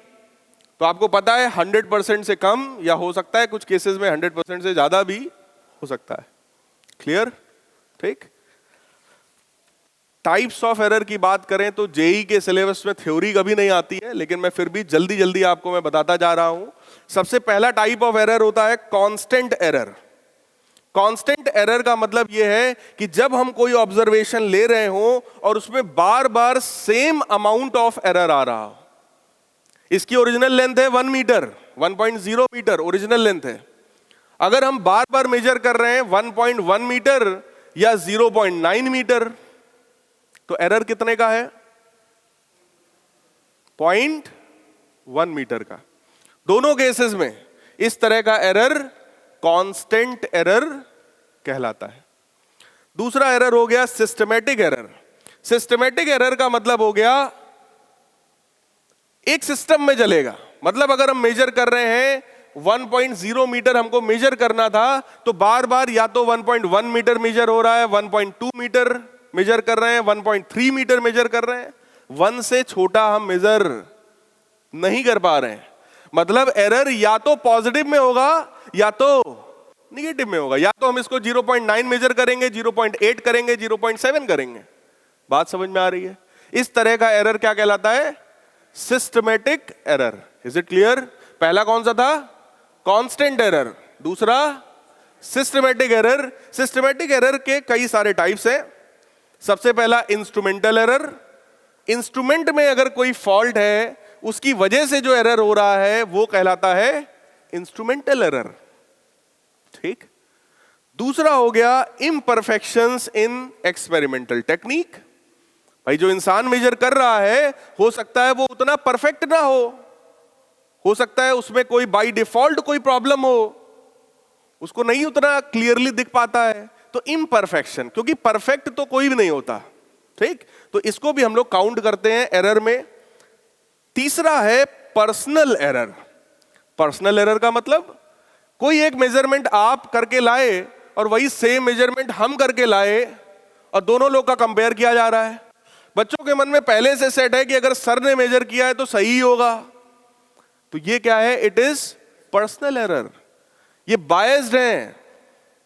तो आपको पता है 100% से कम, या हो सकता है कुछ केसेस में 100% से ज्यादा भी हो सकता है, क्लियर, ठीक। टाइप्स ऑफ एरर की बात करें तो जेईई के सिलेबस में थ्योरी कभी नहीं आती है, लेकिन मैं फिर भी जल्दी जल्दी आपको मैं बताता जा रहा हूं। सबसे पहला टाइप ऑफ एरर होता है कांस्टेंट एरर। कांस्टेंट एरर का मतलब यह है कि जब हम कोई ऑब्जर्वेशन ले रहे हो और उसमें बार बार सेम अमाउंट ऑफ एरर आ रहा हो। इसकी ओरिजिनल लेंथ है 1 मीटर, 1.0 मीटर ओरिजिनल लेंथ है। अगर हम बार बार मेजर कर रहे हैं 1.1 मीटर या 0.9 मीटर, तो एरर कितने का है? 0.1 मीटर का। दोनों केसेस में इस तरह का एरर कांस्टेंट एरर कहलाता है। दूसरा एरर हो गया सिस्टमैटिक एरर। सिस्टमैटिक एरर का मतलब हो गया एक सिस्टम में चलेगा, मतलब अगर हम मेजर कर रहे हैं 1.0 मीटर हमको मेजर करना था, तो बार बार या तो 1.1 मीटर मेजर हो रहा है, 1.2 मीटर मेजर कर रहे हैं, 1.3 मीटर मेजर कर रहे हैं, 1 से छोटा हम मेजर नहीं कर पा रहे हैं। मतलब एरर या तो पॉजिटिव में होगा या तो निगेटिव में होगा। या तो हम इसको 0.9 मेजर करेंगे, 0.8 करेंगे, 0.7 करेंगे। बात समझ में आ रही है? इस तरह का एरर क्या कहलाता है? Systematic error. Is it clear? पहला कौन सा था? Constant error. दूसरा सिस्टमेटिक एरर। सिस्टमेटिक एरर के कई सारे टाइप्स हैं। सबसे पहला इंस्ट्रूमेंटल एरर। इंस्ट्रूमेंट में अगर कोई फॉल्ट है, उसकी वजह से जो एरर हो रहा है वो कहलाता है इंस्ट्रूमेंटल एरर। ठीक। दूसरा हो गया इम्परफेक्शंस इन एक्सपेरिमेंटल टेक्निक। भाई जो इंसान मेजर कर रहा है, हो सकता है वो उतना परफेक्ट ना हो सकता है उसमें कोई बाय डिफॉल्ट कोई प्रॉब्लम हो, उसको नहीं उतना क्लियरली दिख पाता है, तो इम्परफेक्शन। क्योंकि परफेक्ट तो कोई भी नहीं होता। ठीक। तो इसको भी हम लोग काउंट करते हैं एरर में। तीसरा है पर्सनल एरर। पर्सनल एरर का मतलब कोई एक मेजरमेंट आप करके लाए और वही सेम मेजरमेंट हम करके लाए और दोनों लोग का कंपेयर किया जा रहा है। बच्चों के मन में पहले से सेट है कि अगर सर ने मेजर किया है तो सही होगा। तो ये क्या है? It is personal error. ये बायस्ड है।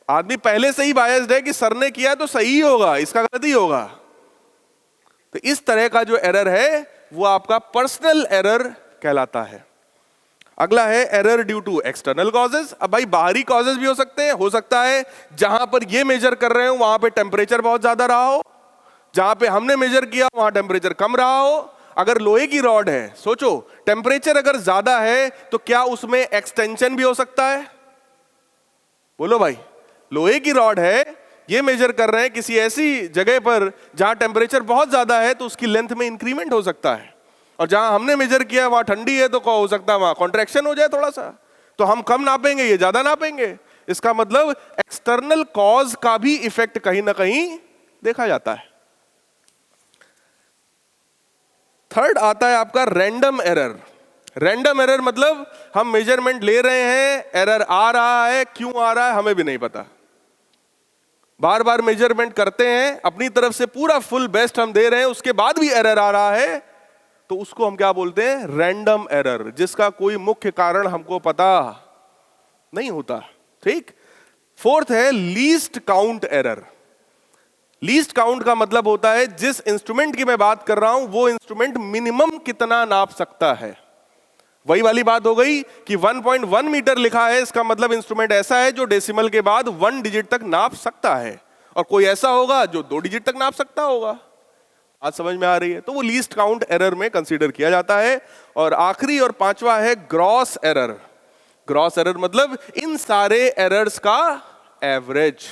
आदमी पहले से ही बायस्ड है कि सर ने किया तो सही होगा, इसका गलत ही होगा। तो इस तरह का जो एरर है वो आपका पर्सनल एरर कहलाता है। अगला है error due to external causes. अब भाई बाहरी कॉजेज भी हो सकते हैं। हो सकता है जहां पर ये मेजर कर रहे हो वहां पे टेम्परेचर बहुत ज्यादा रहा हो, जहां पे हमने मेजर किया वहां टेम्परेचर कम रहा हो। अगर लोहे की रॉड है, सोचो टेम्परेचर अगर ज्यादा है तो क्या उसमें एक्सटेंशन भी हो सकता है? बोलो भाई। लोहे की रॉड है, ये मेजर कर रहे हैं किसी ऐसी जगह पर जहां टेम्परेचर बहुत ज्यादा है, तो उसकी लेंथ में इंक्रीमेंट हो सकता है। और जहां हमने मेजर किया वहां ठंडी है, तो क्या हो सकता है वहां कॉन्ट्रैक्शन हो जाए थोड़ा सा। तो हम कम नापेंगे, ये ज्यादा नापेंगे। इसका मतलब एक्सटर्नल कॉज का भी इफेक्ट कहीं ना कहीं देखा जाता है। थर्ड आता है आपका रैंडम एरर। रैंडम एरर मतलब हम मेजरमेंट ले रहे हैं, एरर आ रहा है, क्यों आ रहा है हमें भी नहीं पता। बार बार मेजरमेंट करते हैं, अपनी तरफ से पूरा फुल बेस्ट हम दे रहे हैं, उसके बाद भी एरर आ रहा है, तो उसको हम क्या बोलते हैं? रैंडम एरर, जिसका कोई मुख्य कारण हमको पता नहीं होता। ठीक। फोर्थ है least count error. Least count का मतलब होता है जिस इंस्ट्रूमेंट की मैं बात कर रहा हूं वो इंस्ट्रूमेंट मिनिमम कितना नाप सकता है। वही वाली बात हो गई कि 1.1 मीटर लिखा है, इसका मतलब इंस्ट्रूमेंट ऐसा है जो डेसिमल के बाद 1 डिजिट तक नाप सकता है, और कोई ऐसा होगा जो 2 डिजिट तक नाप सकता होगा। आज समझ में आ रही है? तो वो लीस्ट काउंट एरर में कंसीडर किया जाता है। और आखिरी और पांचवा है ग्रॉस एरर। ग्रॉस एरर मतलब इन सारे एरर्स का एवरेज।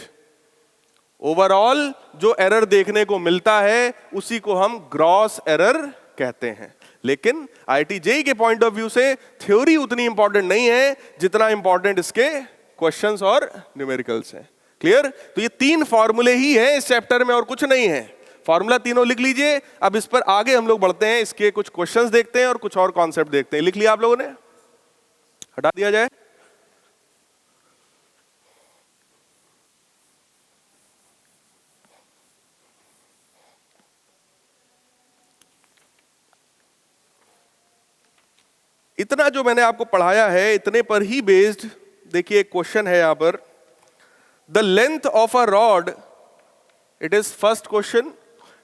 ओवरऑल जो एरर देखने को मिलता है उसी को हम ग्रॉस एरर कहते हैं। लेकिन आईआईटी जेईई के पॉइंट ऑफ व्यू से थ्योरी उतनी इंपॉर्टेंट नहीं है जितना इंपॉर्टेंट इसके क्वेश्चंस और न्यूमेरिकल्स हैं। क्लियर? तो ये 3 फॉर्मूले ही हैं इस चैप्टर में और कुछ नहीं है। फॉर्मूला तीनों लिख लीजिए। अब इस पर आगे हम लोग बढ़ते हैं, इसके कुछ क्वेश्चंस देखते हैं और कुछ और कॉन्सेप्ट देखते हैं। लिख लिया आप लोगों ने? हटा दिया जाए। इतना जो मैंने आपको पढ़ाया है इतने पर ही बेस्ड देखिए एक क्वेश्चन है यहां पर। The length of a rod, it is first question,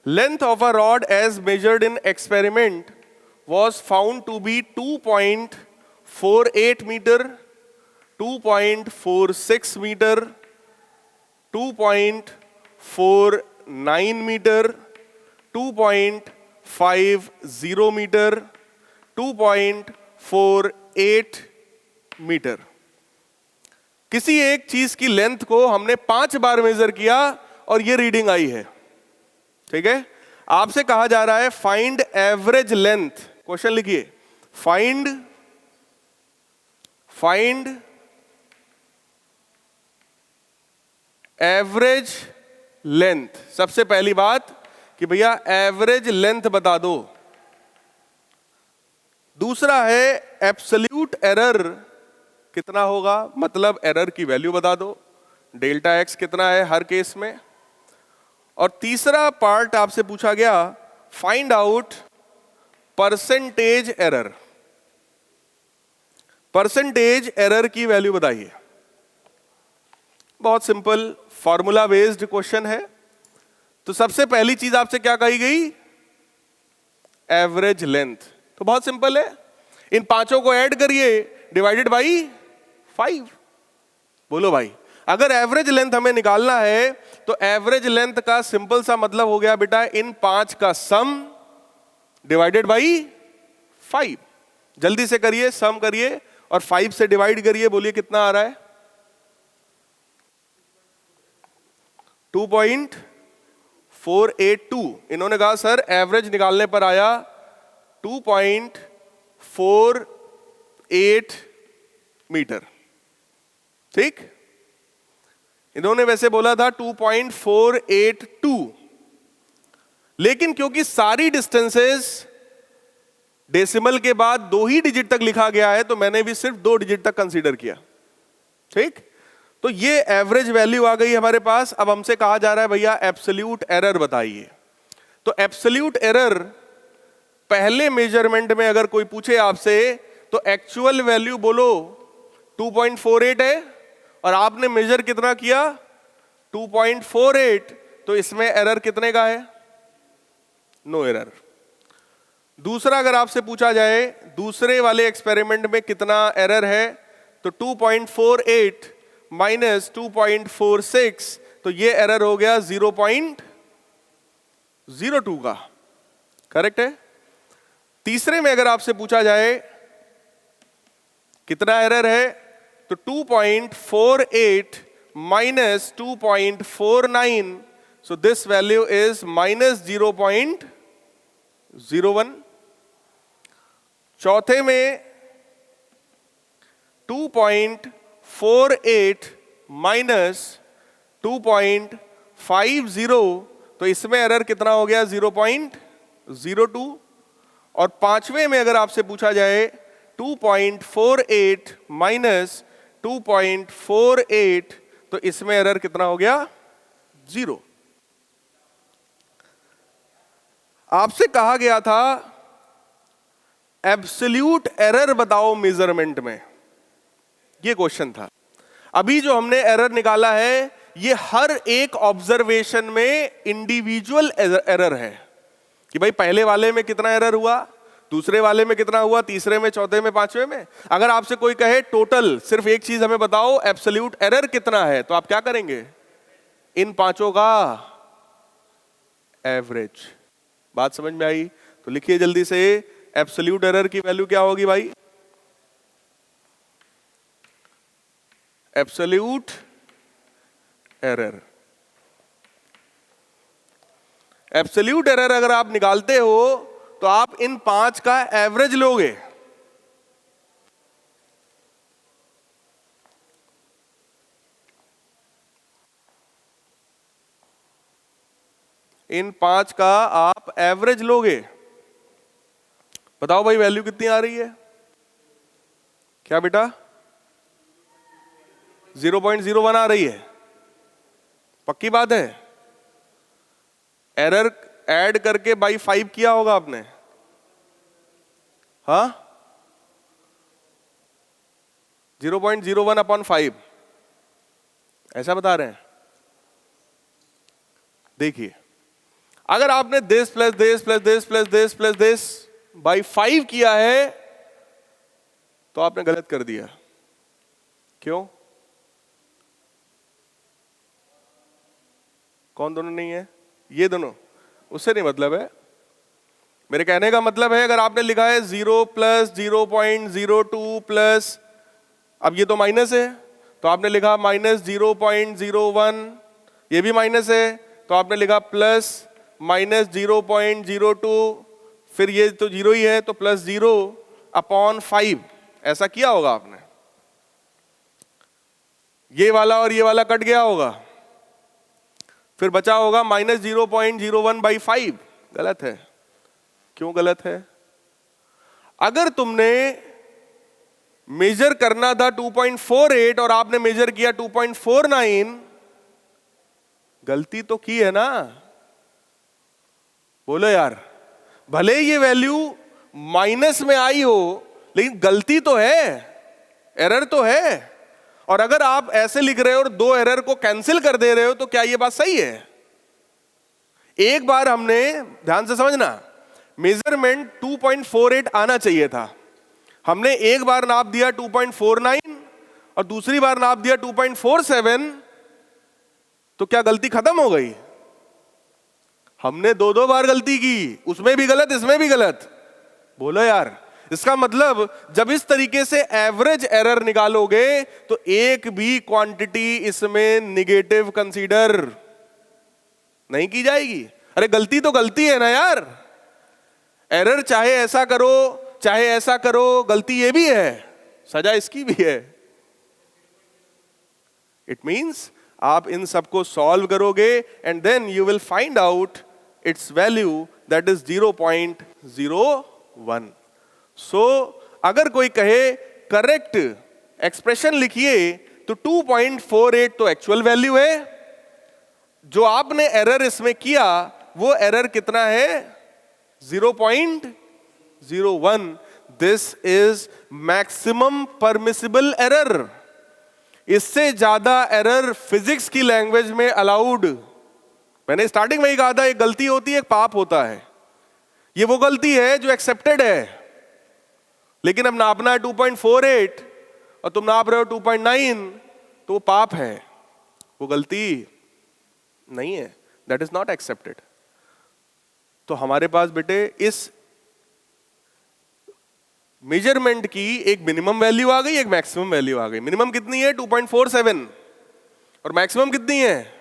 length of a rod as measured in experiment was found to be 2.48 meter, 2.46 meter, 2.49 meter, 2.50 meter, 2.48 metre. किसी एक चीज की लेंथ को हमने 5 बार मेजर किया और ये रीडिंग आई है। ठीक है? आपसे कहा जा रहा है फाइंड एवरेज लेंथ। क्वेश्चन लिखिए, फाइंड एवरेज लेंथ। सबसे पहली बात कि भैया एवरेज लेंथ बता दो। दूसरा है एब्सोल्यूट एरर कितना होगा, मतलब एरर की वैल्यू बता दो, डेल्टा एक्स कितना है हर केस में। और तीसरा पार्ट आपसे पूछा गया find out percentage error. Percentage error की वैल्यू बताइए। बहुत सिंपल फॉर्मूला बेस्ड क्वेश्चन है। तो सबसे पहली चीज आपसे क्या कही गई? Average length. तो बहुत सिंपल है, इन पांचों को ऐड करिए डिवाइडेड बाई 5। बोलो भाई, अगर एवरेज लेंथ हमें निकालना है तो एवरेज लेंथ का सिंपल सा मतलब हो गया बेटा इन 5 का सम डिवाइडेड बाई 5। जल्दी से करिए, सम करिए और 5 से डिवाइड करिए। बोलिए कितना आ रहा है? 2.482। इन्होंने कहा सर एवरेज निकालने पर आया 2.48 मीटर। ठीक, इन्होंने वैसे बोला था 2.482, लेकिन क्योंकि सारी डिस्टेंसेस डेसिमल के बाद 2 ही डिजिट तक लिखा गया है तो मैंने भी सिर्फ 2 डिजिट तक कंसीडर किया। ठीक, तो ये एवरेज वैल्यू आ गई हमारे पास। अब हमसे कहा जा रहा है भैया एब्सोल्यूट एरर बताइए। तो एब्सोल्यूट एरर पहले मेजरमेंट में अगर कोई पूछे आपसे तो एक्चुअल वैल्यू बोलो 2.48 है और आपने मेजर कितना किया? 2.48। तो इसमें एरर कितने का है? No error. दूसरा अगर आपसे पूछा जाए दूसरे वाले एक्सपेरिमेंट में कितना एरर है, तो 2.48 माइनस 2.46, तो ये एरर हो गया 0.02 का। करेक्ट है। तीसरे में अगर आपसे पूछा जाए कितना एरर है, तो 2.48 minus 2.49, so this value is minus 0.01। चौथे में 2.48 माइनस 2.50, तो इसमें एरर कितना हो गया? 0.02। और पांचवें में अगर आपसे पूछा जाए 2.48 माइनस 2.48, तो इसमें एरर कितना हो गया? 0। आपसे कहा गया था एब्सोल्यूट एरर बताओ मेजरमेंट में, ये क्वेश्चन था। अभी जो हमने एरर निकाला है ये हर एक ऑब्जर्वेशन में इंडिविजुअल एरर है कि भाई पहले वाले में कितना एरर हुआ, दूसरे वाले में कितना हुआ, तीसरे में, चौथे में, पांचवे में। अगर आपसे कोई कहे टोटल सिर्फ एक चीज हमें बताओ एब्सोल्यूट एरर कितना है, तो आप क्या करेंगे? इन पांचों का एवरेज। बात समझ में आई? तो लिखिए जल्दी से, एब्सोल्यूट एरर की वैल्यू क्या होगी भाई? Absolute error. एब्सोल्यूट एरर अगर आप निकालते हो तो आप इन 5 का एवरेज लोगे। इन 5 का आप एवरेज लोगे। बताओ भाई वैल्यू कितनी आ रही है? क्या बेटा? 0.01 आ रही है। पक्की बात है? एरर ऐड करके बाई 5 किया होगा आपने? हाँ, 0.01 अपॉन 5 ऐसा बता रहे हैं। देखिए, अगर आपने this plus this plus this plus this plus this by 5 किया है तो आपने गलत कर दिया। क्यों? कौन दोनों नहीं है? ये दोनों। उससे नहीं मतलब है। मेरे कहने का मतलब है अगर आपने लिखा है 0 प्लस 0.02 प्लस, अब ये तो माइनस है तो आपने लिखा माइनस 0.01, ये भी माइनस है तो आपने लिखा प्लस माइनस 0.02, फिर ये तो 0 ही है तो प्लस 0 अपॉन 5, ऐसा किया होगा आपने। ये वाला और ये वाला कट गया होगा, फिर बचा होगा माइनस 0.01 बाई 5। गलत है। क्यों गलत है? अगर तुमने मेजर करना था 2.48 और आपने मेजर किया 2.49, गलती तो की है ना? बोलो यार। भले ये वैल्यू माइनस में आई हो, लेकिन गलती तो है, एरर तो है। और अगर आप ऐसे लिख रहे हो और दो एरर को कैंसिल कर दे रहे हो, तो क्या ये बात सही है? एक बार हमने, ध्यान से समझना, मेजरमेंट 2.48 आना चाहिए था, हमने एक बार नाप दिया 2.49 और दूसरी बार नाप दिया 2.47, तो क्या गलती खत्म हो गई? हमने दो दो बार गलती की, उसमें भी गलत इसमें भी गलत। बोलो यार, इसका मतलब जब इस तरीके से एवरेज एरर निकालोगे तो एक भी क्वांटिटी इसमें निगेटिव कंसीडर नहीं की जाएगी। अरे गलती तो गलती है ना यार, एरर चाहे ऐसा करो चाहे ऐसा करो, गलती ये भी है, सजा इसकी भी है। इट मींस आप इन सबको सॉल्व करोगे and then you will find out its value, that is 0.01। So अगर कोई कहे करेक्ट एक्सप्रेशन लिखिए, तो 2.48 तो एक्चुअल वैल्यू है, जो आपने एरर इसमें किया वो एरर कितना है? 0.01। This is maximum permissible error. इससे ज्यादा एरर फिजिक्स की लैंग्वेज में अलाउड। मैंने स्टार्टिंग में ही कहा था, एक गलती होती है एक पाप होता है। ये वो गलती है जो एक्सेप्टेड है, लेकिन अब नापना है 2.48 और तुम नाप रहे हो 2.9, तो वो पाप है, वो गलती नहीं है, दैट इज नॉट एक्सेप्टेड। तो हमारे पास बेटे इस मेजरमेंट की एक मिनिमम वैल्यू आ गई, एक मैक्सिमम वैल्यू आ गई। मिनिमम कितनी है? 2.47 और मैक्सिमम कितनी है?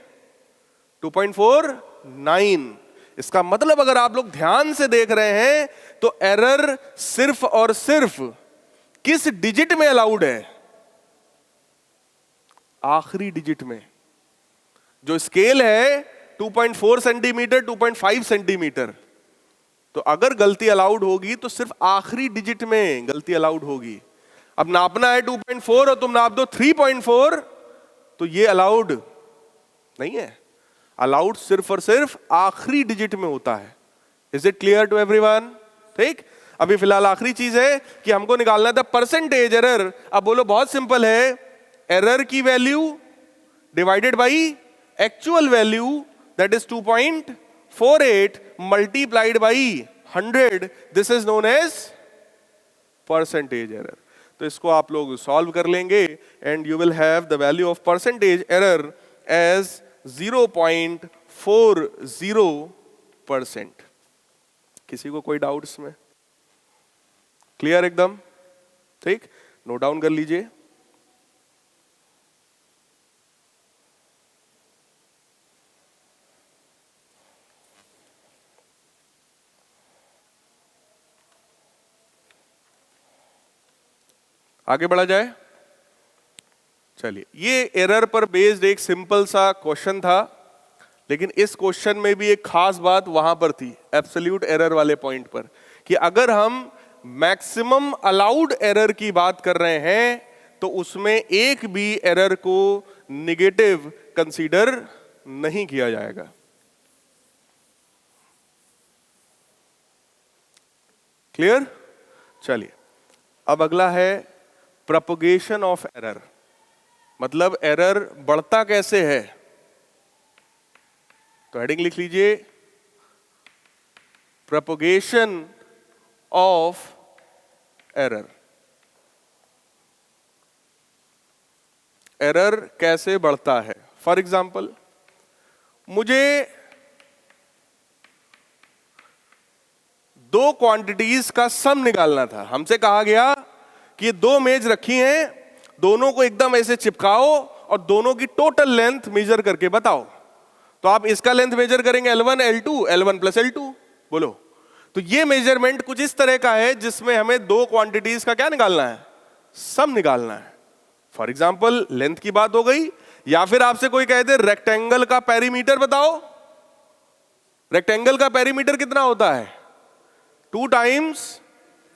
2.49। इसका मतलब अगर आप लोग ध्यान से देख रहे हैं तो एरर सिर्फ और सिर्फ किस डिजिट में अलाउड है? आखिरी डिजिट में। जो स्केल है 2.4 सेंटीमीटर 2.5 सेंटीमीटर, तो अगर गलती अलाउड होगी तो सिर्फ आखिरी डिजिट में गलती अलाउड होगी। अब नापना है 2.4 और तुम नाप दो 3.4, तो ये अलाउड नहीं है। अलाउड सिर्फ और सिर्फ आखिरी डिजिट में होता है। Is it clear to everyone? ठीक, अभी फिलहाल आखिरी चीज है कि हमको निकालना था परसेंटेज एरर। अब बोलो, बहुत सिंपल है, एरर की value divided by actual value, that is 2.48 multiplied by 100, this is known as percentage error. तो इसको आप लोग सॉल्व कर लेंगे and you will have the value of percentage error as 0.40%। किसी को कोई डाउट इसमें? क्लियर एकदम? ठीक, नोट डाउन कर लीजिए। आगे बढ़ा जाए। चलिए, ये एरर पर बेस्ड एक सिंपल सा क्वेश्चन था, लेकिन इस क्वेश्चन में भी एक खास बात वहां पर थी, एब्सोल्यूट एरर वाले पॉइंट पर, कि अगर हम मैक्सिमम अलाउड एरर की बात कर रहे हैं तो उसमें एक भी एरर को निगेटिव कंसीडर नहीं किया जाएगा। क्लियर? चलिए, अब अगला है प्रोपगेशन ऑफ एरर, मतलब एरर बढ़ता कैसे है। तो हेडिंग लिख लीजिए, प्रोपगेशन ऑफ एरर। एरर कैसे बढ़ता है? फॉर एग्जाम्पल, मुझे दो क्वांटिटीज का सम निकालना था। हमसे कहा गया कि ये दो मेज रखी हैं, दोनों को एकदम ऐसे चिपकाओ और दोनों की टोटल लेंथ मेजर करके बताओ। तो आप इसका लेंथ मेजर करेंगे L1 L2 L1 plus L2। बोलो, तो ये मेजरमेंट कुछ इस तरह का है जिसमें हमें दो क्वांटिटीज का क्या निकालना है? सम निकालना है। फॉर एग्जाम्पल, लेंथ की बात हो गई, या फिर आपसे कोई कहे दे रेक्टेंगल का पेरीमीटर बताओ। रेक्टेंगल का पेरीमीटर कितना होता है? 2 टाइम्स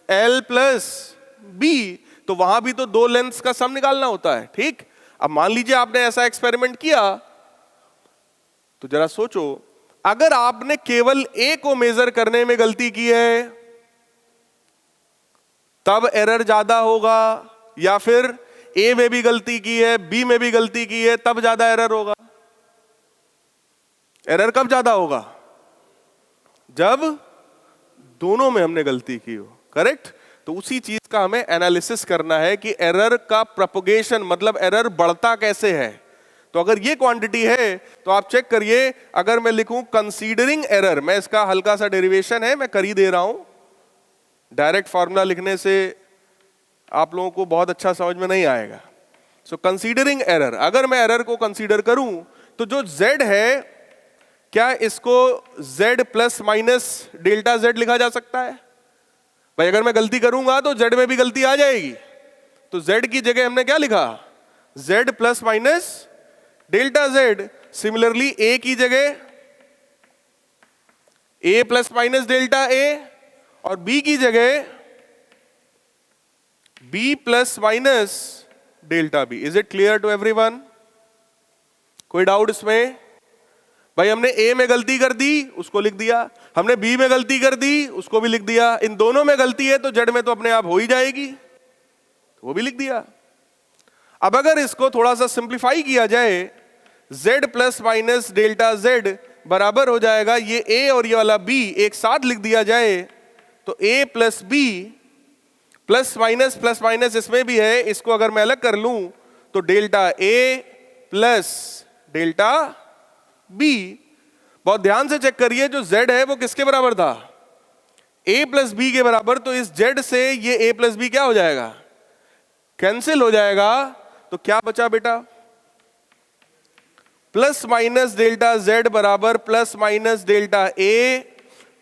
L प्लस B, तो वहां भी तो दो लेंथ्स का सम निकालना होता है। ठीक, अब मान लीजिए आपने ऐसा एक्सपेरिमेंट किया, तो जरा सोचो, अगर आपने केवल A को मेजर करने में गलती की है, तब एरर ज्यादा होगा, या फिर ए में भी गलती की है बी में भी गलती की है तब ज्यादा एरर होगा? एरर कब ज्यादा होगा? जब दोनों में हमने गलती की हो, करेक्ट? तो उसी चीज का हमें एनालिसिस करना है कि एरर का प्रोपगेशन मतलब एरर बढ़ता कैसे है। तो अगर ये क्वांटिटी है तो आप चेक करिए, अगर मैं लिखूं कंसीडरिंग एरर, मैं इसका हल्का सा डेरिवेशन है मैं कर ही दे रहा हूं, डायरेक्ट फॉर्मूला लिखने से आप लोगों को बहुत अच्छा समझ में नहीं आएगा। सो कंसीडरिंग एरर, अगर मैं एरर को कंसीडर करूं तो जो z है, क्या इसको z plus minus delta z लिखा जा सकता है? भाई अगर मैं गलती करूंगा तो z में भी गलती आ जाएगी, तो z की जगह हमने क्या लिखा? z plus minus delta z। Similarly a की जगह a plus minus delta a, और b की जगह b plus minus delta b। Is it clear to everyone? कोई डाउट इसमें? भाई हमने a में गलती कर दी उसको लिख दिया, हमने b में गलती कर दी उसको भी लिख दिया, इन दोनों में गलती है तो z में तो अपने आप हो ही जाएगी, तो वो भी लिख दिया। अब अगर इसको थोड़ा सा सिंप्लीफाई किया जाए, z plus minus delta z बराबर हो जाएगा, ये a और ये वाला b एक साथ लिख दिया जाए तो a plus b plus minus इसमें भी है, इसको अगर मैं अलग कर लूं तो delta a plus delta b। बहुत ध्यान से चेक करिए, जो z है वो किसके बराबर था? a प्लस b के बराबर। तो इस z से ये a प्लस b क्या हो जाएगा? कैंसिल हो जाएगा। तो क्या बचा बेटा? प्लस माइनस डेल्टा z बराबर plus minus delta a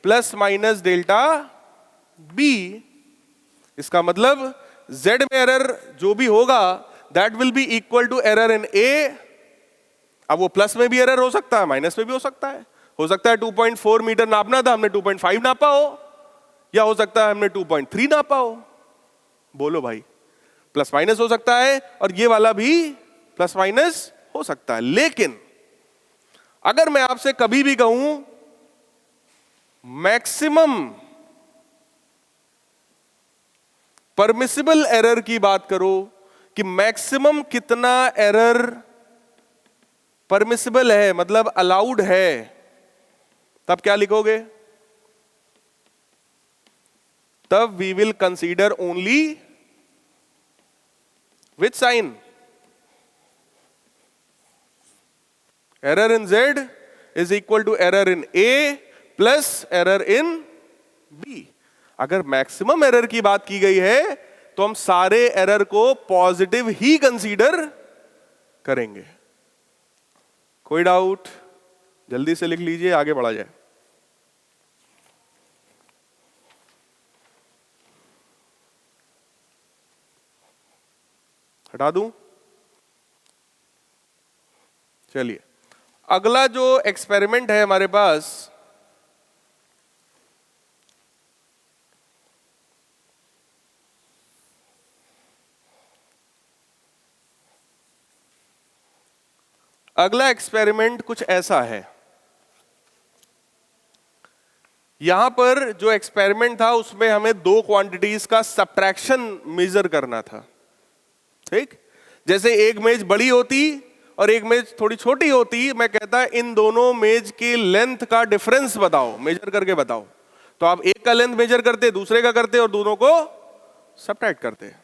plus minus delta b। इसका मतलब z में एरर जो भी होगा that will be equal to error in a। अब वो प्लस में भी एरर हो सकता है, माइनस में भी हो सकता है। हो सकता है 2.4 मीटर नापना था, हमने 2.5 नापा हो, या हो सकता है हमने 2.3 नापा हो। बोलो भाई, प्लस माइनस हो सकता है और ये वाला भी प्लस माइनस हो सकता है। लेकिन अगर मैं आपसे कभी भी कहूं मैक्सिमम परमिसिबल एरर की बात करो कि मैक्सिमम कितना एरर परमिसिबल है, मतलब अलाउड है, तब क्या लिखोगे? तब we will consider only which sign? Error in z is equal to error in a plus error in b। अगर मैक्सिमम एरर की बात की गई है तो हम सारे एरर को पॉजिटिव ही कंसीडर करेंगे। कोई डाउट? जल्दी से लिख लीजिए, आगे बढ़ा जाए। हटा दूं? चलिए, अगला जो एक्सपेरिमेंट है हमारे पास, अगला एक्सपेरिमेंट कुछ ऐसा है। यहां पर जो एक्सपेरिमेंट था उसमें हमें दो क्वांटिटीज का सब्ट्रैक्शन मेजर करना था। ठीक, जैसे एक मेज बड़ी होती और एक मेज थोड़ी छोटी होती, मैं कहता इन दोनों मेज की लेंथ का डिफरेंस बताओ, मेजर करके बताओ। तो आप एक का लेंथ मेजर करते, दूसरे का करते और दोनों को सब्ट्रैक्ट करते।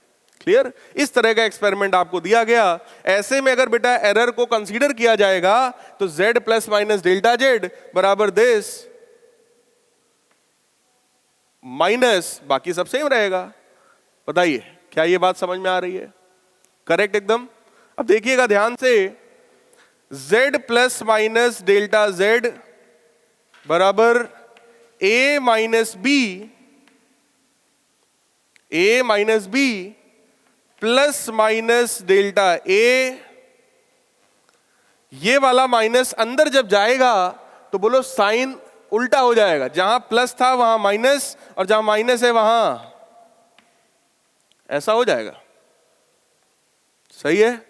क्लियर? इस तरह का एक्सपेरिमेंट आपको दिया गया। ऐसे में अगर बेटा एरर को कंसीडर किया जाएगा तो z plus minus delta z बराबर दिस माइनस बाकी सब सेम रहेगा। बताइए, क्या ये बात समझ में आ रही है? करेक्ट एकदम। अब देखिएगा ध्यान से, z plus minus delta z बराबर a minus b plus minus delta a। ये वाला माइनस अंदर जब जाएगा तो बोलो साइन उल्टा हो जाएगा, जहां प्लस था वहां माइनस और जहां माइनस है वहां ऐसा हो जाएगा। सही है?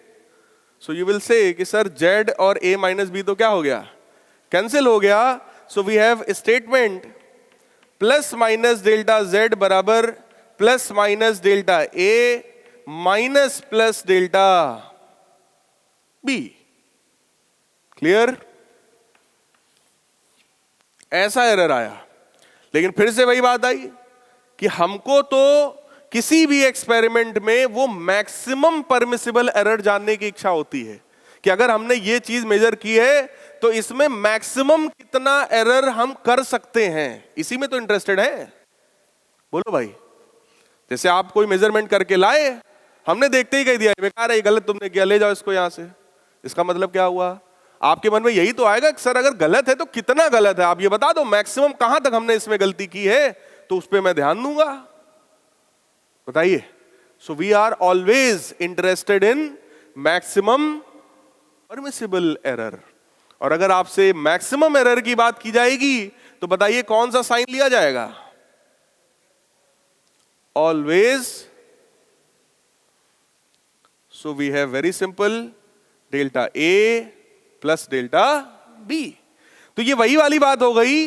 सो यू विल से कि सर z और a माइनस b तो क्या हो गया? कैंसिल हो गया। So we have statement plus minus delta z बराबर plus minus delta A minus plus delta B. Clear? ऐसा एरर आया। लेकिन फिर से वही बात आई कि हमको तो किसी भी एक्सपेरिमेंट में वो मैक्सिमम परमिसिबल एरर जानने की इच्छा होती है कि अगर हमने ये चीज मेजर की है तो इसमें मैक्सिमम कितना एरर हम कर सकते हैं, इसी में तो इंटरेस्टेड है। बोलो भाई, जैसे आप कोई मेजरमेंट करके लाए, हमने देखते ही कह दिया बेकार है, ये गलत तुमने किया, ले जाओ इसको यहां से। इसका मतलब क्या हुआ? आपके मन में यही तो आएगा कि सर अगर गलत है तो कितना गलत है, आप ये बता दो मैक्सिमम कहां तक हमने इसमें गलती की है, तो उस पर मैं ध्यान दूंगा। बताइए। So we are always interested in maximum permissible error. और अगर आपसे मैक्सिमम एरर की बात की जाएगी तो बताइए कौन सा साइन लिया जाएगा? Always. So we have very simple delta A plus delta B. तो ये वही वाली बात हो गई,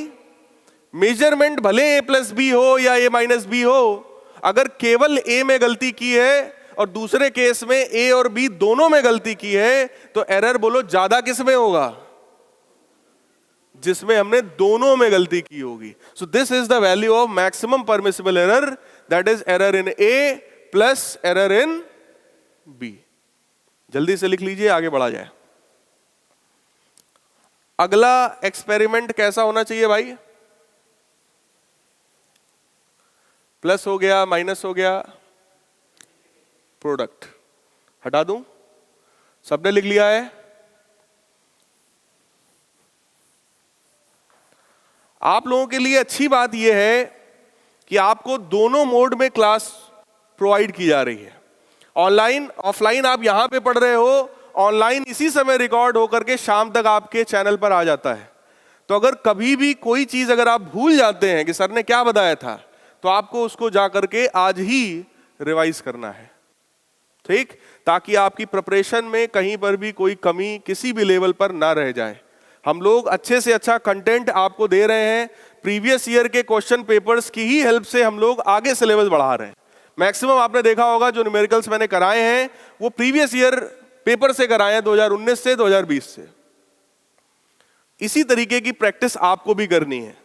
मेजरमेंट भले ए प्लस बी हो या ए माइनस बी हो, अगर केवल ए में गलती की है और दूसरे केस में ए और बी दोनों में गलती की है तो एरर बोलो ज्यादा किस में होगा? जिसमें हमने दोनों में गलती की होगी। So this is the value of maximum permissible error, that is error in A plus error in B. जल्दी से लिख लीजिए, आगे बढ़ा जाए। अगला एक्सपेरिमेंट कैसा होना चाहिए भाई? प्लस हो गया, माइनस हो गया, प्रोडक्ट हटा दूं? सबने लिख लिया है? आप लोगों के लिए अच्छी बात यह है कि आपको दोनों मोड में क्लास प्रोवाइड की जा रही है। ऑनलाइन, ऑफलाइन आप यहां पे पढ़ रहे हो, ऑनलाइन इसी समय रिकॉर्ड होकर के शाम तक आपके चैनल पर आ जाता है। तो अगर कभी भी कोई चीज अगर आप भूल जाते हैं कि सर ने क्या बताया था, तो आपको उसको जाकर के आज ही रिवाइज करना है, ठीक? ताकि आपकी प्रिपरेशन में कहीं पर भी कोई कमी किसी भी लेवल पर ना रह जाए। हम लोग अच्छे से अच्छा कंटेंट आपको दे रहे हैं, प्रीवियस ईयर के क्वेश्चन पेपर्स की ही हेल्प से हम लोग आगे सिलेबस बढ़ा रहे हैं। मैक्सिमम आपने देखा होगा जो न्यूमेरिकल्स मैंने कराए हैं वो प्रीवियस ईयर पेपर से कराए हैं, 2019 से 2020 से। इसी तरीके की प्रैक्टिस आपको भी करनी है।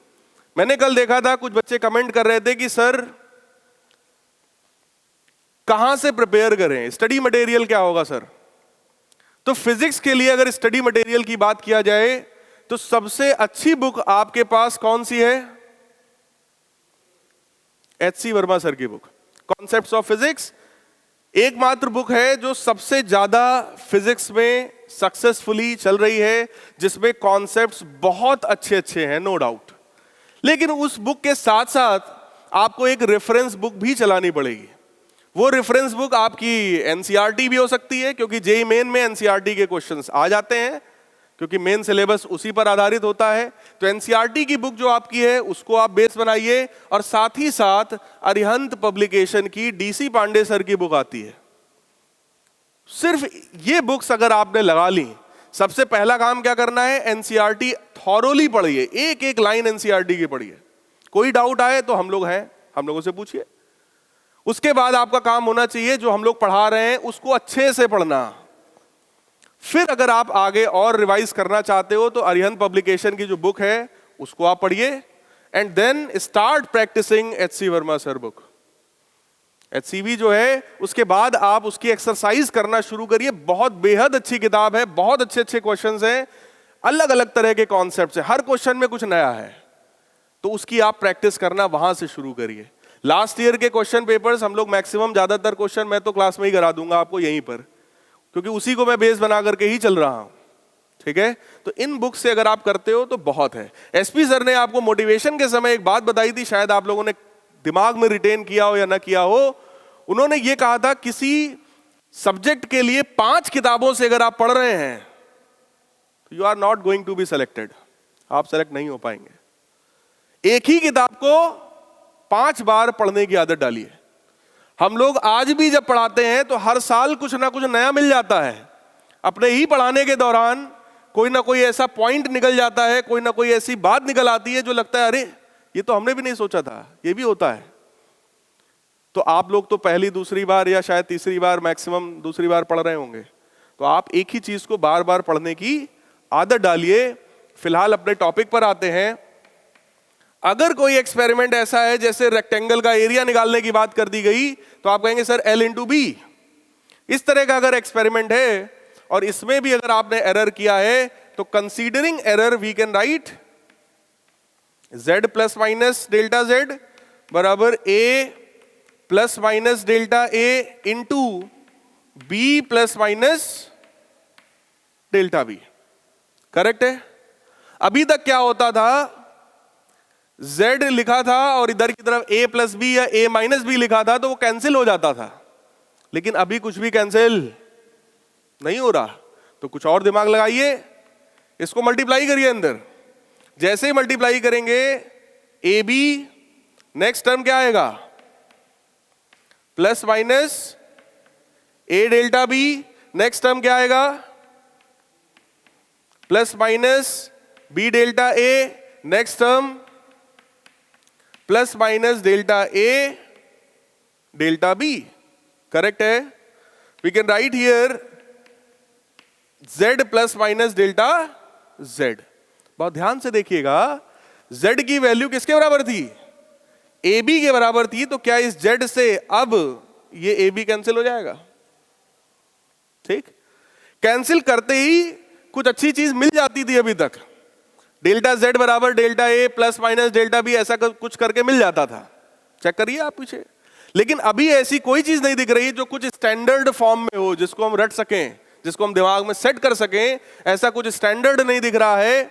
मैंने कल देखा था कुछ बच्चे कमेंट कर रहे थे कि सर कहां से प्रिपेयर करें, स्टडी मटेरियल क्या होगा सर? तो फिजिक्स के लिए अगर स्टडी मटेरियल की बात किया जाए तो सबसे अच्छी बुक आपके पास कौन सी है? एच.सी. वर्मा सर की बुक कॉन्सेप्ट्स ऑफ फिजिक्स एकमात्र बुक है जो सबसे ज्यादा फिजिक्स में सक्सेसफुली चल रही है, जिसमें कॉन्सेप्ट्स बहुत अच्छे अच्छे हैं, नो डाउट। लेकिन उस बुक के साथ साथ आपको एक रेफरेंस बुक भी चलानी पड़ेगी। वो रेफरेंस बुक आपकी एनसीईआरटी भी हो सकती है, क्योंकि जेईई मेन में एनसीईआरटी के क्वेश्चंस आ जाते हैं, क्योंकि मेन सिलेबस उसी पर आधारित होता है। तो एनसीईआरटी की बुक जो आपकी है उसको आप बेस बनाइए, और साथ ही साथ अरिहंत पब्लिकेशन की डीसी पांडे सर की बुक आती है। सिर्फ ये बुक्स अगर आपने लगा ली, सबसे पहला काम क्या करना है? एनसीईआरटी थॉरोली पढ़िए, एक एक लाइन एनसीईआरटी की पढ़िए। कोई डाउट आए तो हम लोग हैं, हम लोगों से पूछिए। उसके बाद आपका काम होना चाहिए जो हम लोग पढ़ा रहे हैं उसको अच्छे से पढ़ना। फिर अगर आप आगे और रिवाइज करना चाहते हो तो अरिहंत पब्लिकेशन की जो बुक है उसको आप पढ़िए, and then start practising H C. Verma sir book. HCV जो है उसके बाद आप उसकी एक्सरसाइज करना शुरू करिए। बहुत बेहद अच्छी किताब है, बहुत अच्छे अच्छे क्वेश्चंस हैं, अलग अलग तरह के कॉन्सेप्ट्स हैं, हर क्वेश्चन में कुछ नया है, तो उसकी आप प्रैक्टिस करना वहां से शुरू करिए। लास्ट ईयर के क्वेश्चन पेपर्स हम लोग मैक्सिमम ज्यादातर क्वेश्चन मैं तो क्लास में ही करा दूंगा आपको यहीं पर, क्योंकि उसी को मैं बेस बना करके ही चल रहा हूं, ठीक है? तो इन बुक से अगर आप करते हो तो बहुत है। एसपी सर ने आपको मोटिवेशन के समय एक बात बताई थी, शायद आप लोगों ने दिमाग में रिटेन किया हो या ना किया हो। उन्होंने ये कहा था किसी सब्जेक्ट के लिए 5 किताबों से अगर आप पढ़ रहे हैं तो you are not going to be selected, आप सेलेक्ट नहीं हो पाएंगे। एक ही किताब को 5 बार पढ़ने की आदत डालिए। हम लोग आज भी जब पढ़ाते हैं तो हर साल कुछ ना कुछ नया मिल जाता है। अपने ही पढ़ाने के दौरान कोई ना कोई ऐसा पॉइंट निकल जाता है, कोई ना कोई ऐसी बात निकल आती है जो लगता है अरे ये तो हमने भी नहीं सोचा था, ये भी होता है। तो आप लोग तो पहली दूसरी बार या शायद तीसरी बार, मैक्सिमम दूसरी बार पढ़ रहे होंगे, तो आप एक ही चीज को बार बार पढ़ने की आदत डालिए। फिलहाल अपने टॉपिक पर आते हैं। अगर कोई एक्सपेरिमेंट ऐसा है जैसे रेक्टेंगल का एरिया निकालने की बात कर दी गई, तो आप कहेंगे सर L इंटू बी। इस तरह का अगर एक्सपेरिमेंट है और इसमें भी अगर आपने एरर किया है, तो considering error we can write z plus minus delta z बराबर a plus minus delta a into b plus minus delta b। Correct है? अभी तक क्या होता था, z लिखा था और इधर की तरफ a प्लस बी या a माइनस बी लिखा था, तो वो कैंसिल हो जाता था। लेकिन अभी कुछ भी कैंसिल नहीं हो रहा, तो कुछ और दिमाग लगाइए, इसको मल्टीप्लाई करिए अंदर। जैसे ही मल्टीप्लाई करेंगे ए बी, नेक्स्ट टर्म क्या आएगा, plus minus A delta B, next term क्या आएगा, plus minus B delta A, next term plus minus delta A delta B. Correct है? We can write here z plus minus delta z। बहुत ध्यान से देखिएगा, z की वैल्यू किसके बराबर थी, ab के बराबर थी, तो क्या इस z से अब ये ab कैंसिल हो जाएगा? ठीक, कैंसिल करते ही कुछ अच्छी चीज मिल जाती थी अभी तक, डेल्टा z बराबर delta a plus minus delta b, ऐसा कुछ करके मिल जाता था। चेक करिए आप पीछे। लेकिन अभी ऐसी कोई चीज नहीं दिख रही जो कुछ स्टैंडर्ड फॉर्म में हो, जिसको हम रट सकें, जिसको हम दिमाग में सेट कर सकें। ऐसा कुछ स्टैंडर्ड नहीं दिख रहा है,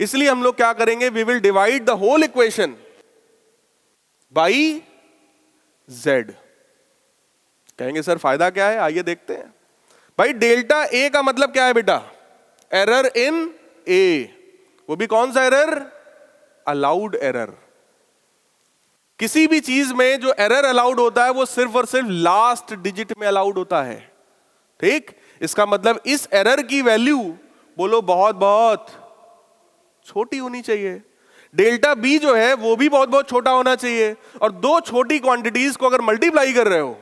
इसलिए हम लोग क्या करेंगे, we will divide the whole equation by z। कहेंगे सर फायदा क्या है, आइए देखते हैं। भाई डेल्टा a का मतलब क्या है बेटा, एरर इन a, वो भी कौन सा एरर, अलाउड एरर। किसी भी चीज में जो एरर अलाउड होता है वो सिर्फ और सिर्फ लास्ट डिजिट में अलाउड होता है। ठीक, इसका मतलब इस एरर की वैल्यू बोलो बहुत बहुत छोटी होनी चाहिए। डेल्टा बी जो है वो भी बहुत बहुत छोटा होना चाहिए। और दो छोटी क्वांटिटीज को अगर मल्टीप्लाई कर रहे हो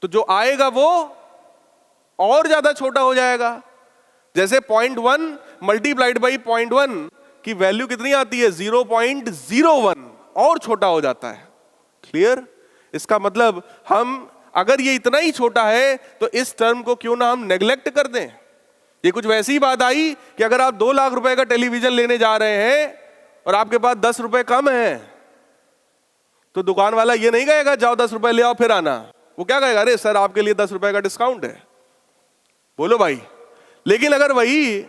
तो जो आएगा वो और ज्यादा छोटा हो जाएगा। जैसे 0.1 मल्टीप्लाइड बाई 0.1 की वैल्यू कितनी आती है, 0.01, और छोटा हो जाता है। क्लियर? इसका मतलब हम अगर ये इतना ही छोटा है तो इस टर्म को क्यों ना हम नेग्लेक्ट कर दें। ये कुछ वैसी बात आई कि अगर आप 2 लाख रुपए का टेलीविजन लेने जा रहे हैं और आपके पास 10 रुपए कम है, तो दुकान वाला ये नहीं कहेगा जाओ 10 रुपए ले आओ फिर आना। वो क्या कहेगा, अरे सर आपके लिए 10 रुपए का डिस्काउंट है। बोलो भाई। लेकिन अगर वही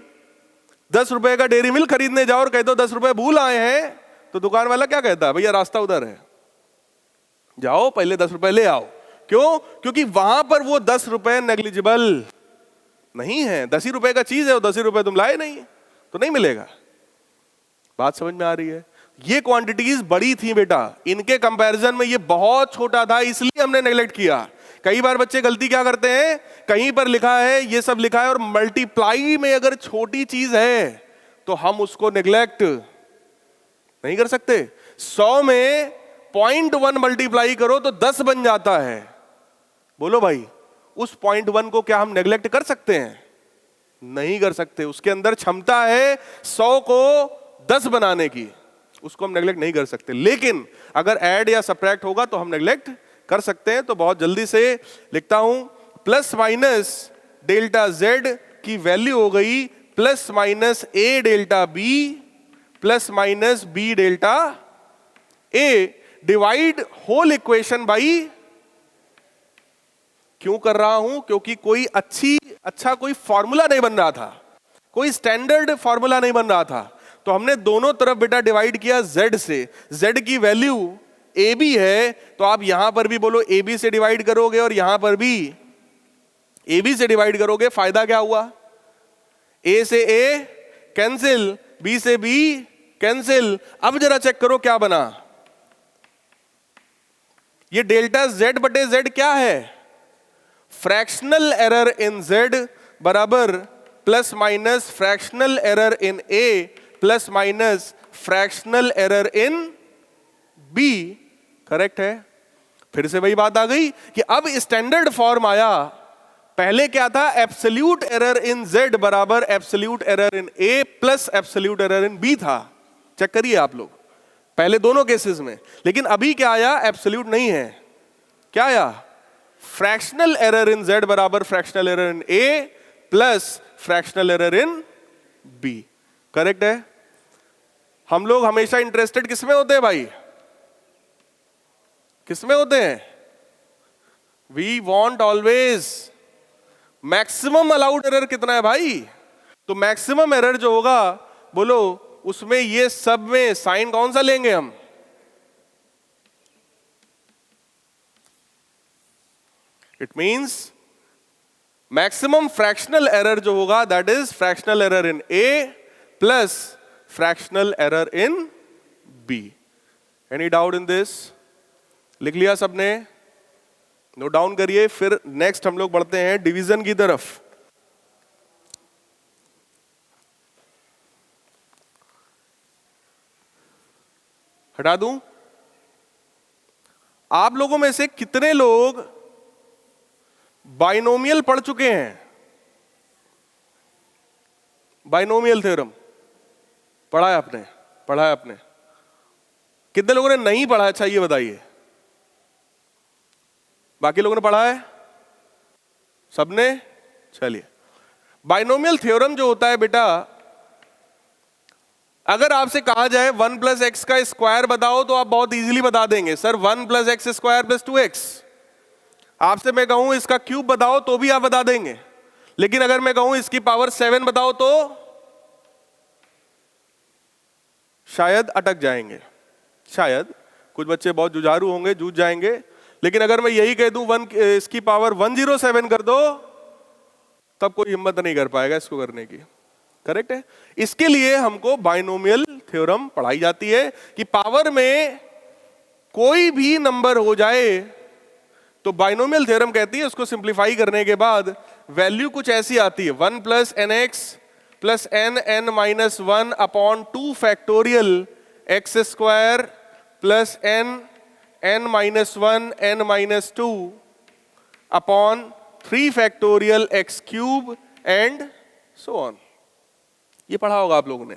10 रुपए का डेयरी मिल्क खरीदने जाओ और कह दो 10 रुपए भूल आए हैं, तो दुकान वाला क्या कहता है, भैया रास्ता उधर है, जाओ पहले 10 रुपए ले आओ। क्यों? क्योंकि वहां पर वो 10 रुपए नेग्लिजिबल नहीं है। 10 ही रुपए का चीज है, 10 ही रुपए तुम लाए नहीं तो नहीं मिलेगा। बात समझ में आ रही है? ये क्वांटिटीज बड़ी थी बेटा, इनके कंपैरिजन में ये बहुत छोटा था, इसलिए हमने नेग्लेक्ट किया। कई बार बच्चे गलती क्या करते हैं, कहीं पर लिखा है ये सब लिखा है और मल्टीप्लाई में अगर छोटी चीज है तो हम उसको नेग्लेक्ट नहीं कर सकते। 100 में 0.1 मल्टीप्लाई करो तो 10 बन जाता है। बोलो भाई, उस 0.1 को क्या हम नेग्लेक्ट कर सकते हैं? नहीं कर सकते। उसके अंदर क्षमता है 100 को 10 बनाने की, उसको हम नेग्लेक्ट नहीं कर सकते। लेकिन अगर ऐड या सब्ट्रैक्ट होगा तो हम नेग्लेक्ट कर सकते हैं। तो बहुत जल्दी से लिखता हूं, प्लस माइनस डेल्टा z की वैल्यू हो गई plus minus a delta b plus minus b delta a, divide whole equation by. क्यों कर रहा हूं? क्योंकि कोई अच्छा कोई फॉर्मूला नहीं बन रहा था, कोई स्टैंडर्ड फॉर्मूला नहीं बन रहा था। तो हमने दोनों तरफ बेटा डिवाइड किया z से। z की वैल्यू ab है, तो आप यहां पर भी बोलो ab से डिवाइड करोगे और यहां पर भी ab से डिवाइड करोगे। फायदा क्या हुआ? a से a कैंसिल, b से b कैंसिल। अब जरा चेक करो क्या बना। ये डेल्टा z बटे z क्या है? फ्रैक्शनल एरर इन z बराबर plus minus fractional error in a plus minus fractional error in b। Correct है? फिर से वही बात आ गई कि अब स्टैंडर्ड फॉर्म आया। पहले क्या था, एब्सोल्यूट एरर इन Z बराबर absolute error in A plus absolute error in B था। चेक करिए आप लोग, पहले दोनों केसेस में। लेकिन अभी क्या आया, एब्सोल्यूट नहीं है, क्या आया, फ्रैक्शनल एरर इन Z बराबर fractional error in A plus fractional error in B। Correct है। हम लोग हमेशा इंटरेस्टेड किसमें होते हैं भाई, किसमें होते हैं, we want always maximum allowed error कितना है भाई। तो मैक्सिमम एरर जो होगा, बोलो उसमें ये सब में साइन कौन सा लेंगे हम, it means maximum fractional error जो होगा that is fractional error in A plus fractional error in B। Any doubt in this? लिख लिया सबने, नोट डाउन करिए। फिर नेक्स्ट हम लोग बढ़ते हैं डिवीजन की तरफ। हटा दूं, आप लोगों में से कितने लोग बाइनोमियल पढ़ चुके हैं? बाइनोमियल थ्योरम पढ़ा है आपने? पढ़ा है आपने? कितने लोगों ने नहीं पढ़ा? अच्छा ये बताइए, बाकी लोगों ने पढ़ा है सबने? चलिए, बाइनोमियल थ्योरम जो होता है बेटा, अगर आपसे कहा जाए 1 प्लस एक्स का स्क्वायर बताओ तो आप बहुत इजीली बता देंगे, sir 1 plus x square plus 2x। आपसे मैं कहूं इसका क्यूब बताओ तो भी आप बता देंगे। लेकिन अगर मैं कहूं इसकी पावर 7 बताओ तो शायद अटक जाएंगे। शायद कुछ बच्चे बहुत जुझारू होंगे, जूझ जाएंगे। लेकिन अगर मैं यही कह दूं इसकी पावर 107 कर दो, तब कोई हिम्मत नहीं कर पाएगा इसको करने की। करेक्ट है। इसके लिए हमको बाइनोमियल थ्योरम पढ़ाई जाती है कि पावर में कोई भी नंबर हो जाए तो बाइनोमियल थ्योरम कहती है उसको सिंप्लीफाई करने के बाद वैल्यू कुछ ऐसी आती है, 1 plus N X plus N N minus 1 upon 2 factorial X square plus N N minus 1 N minus 2 upon 3 factorial X cube and so on. ये पढ़ा होगा आप लोगों ने।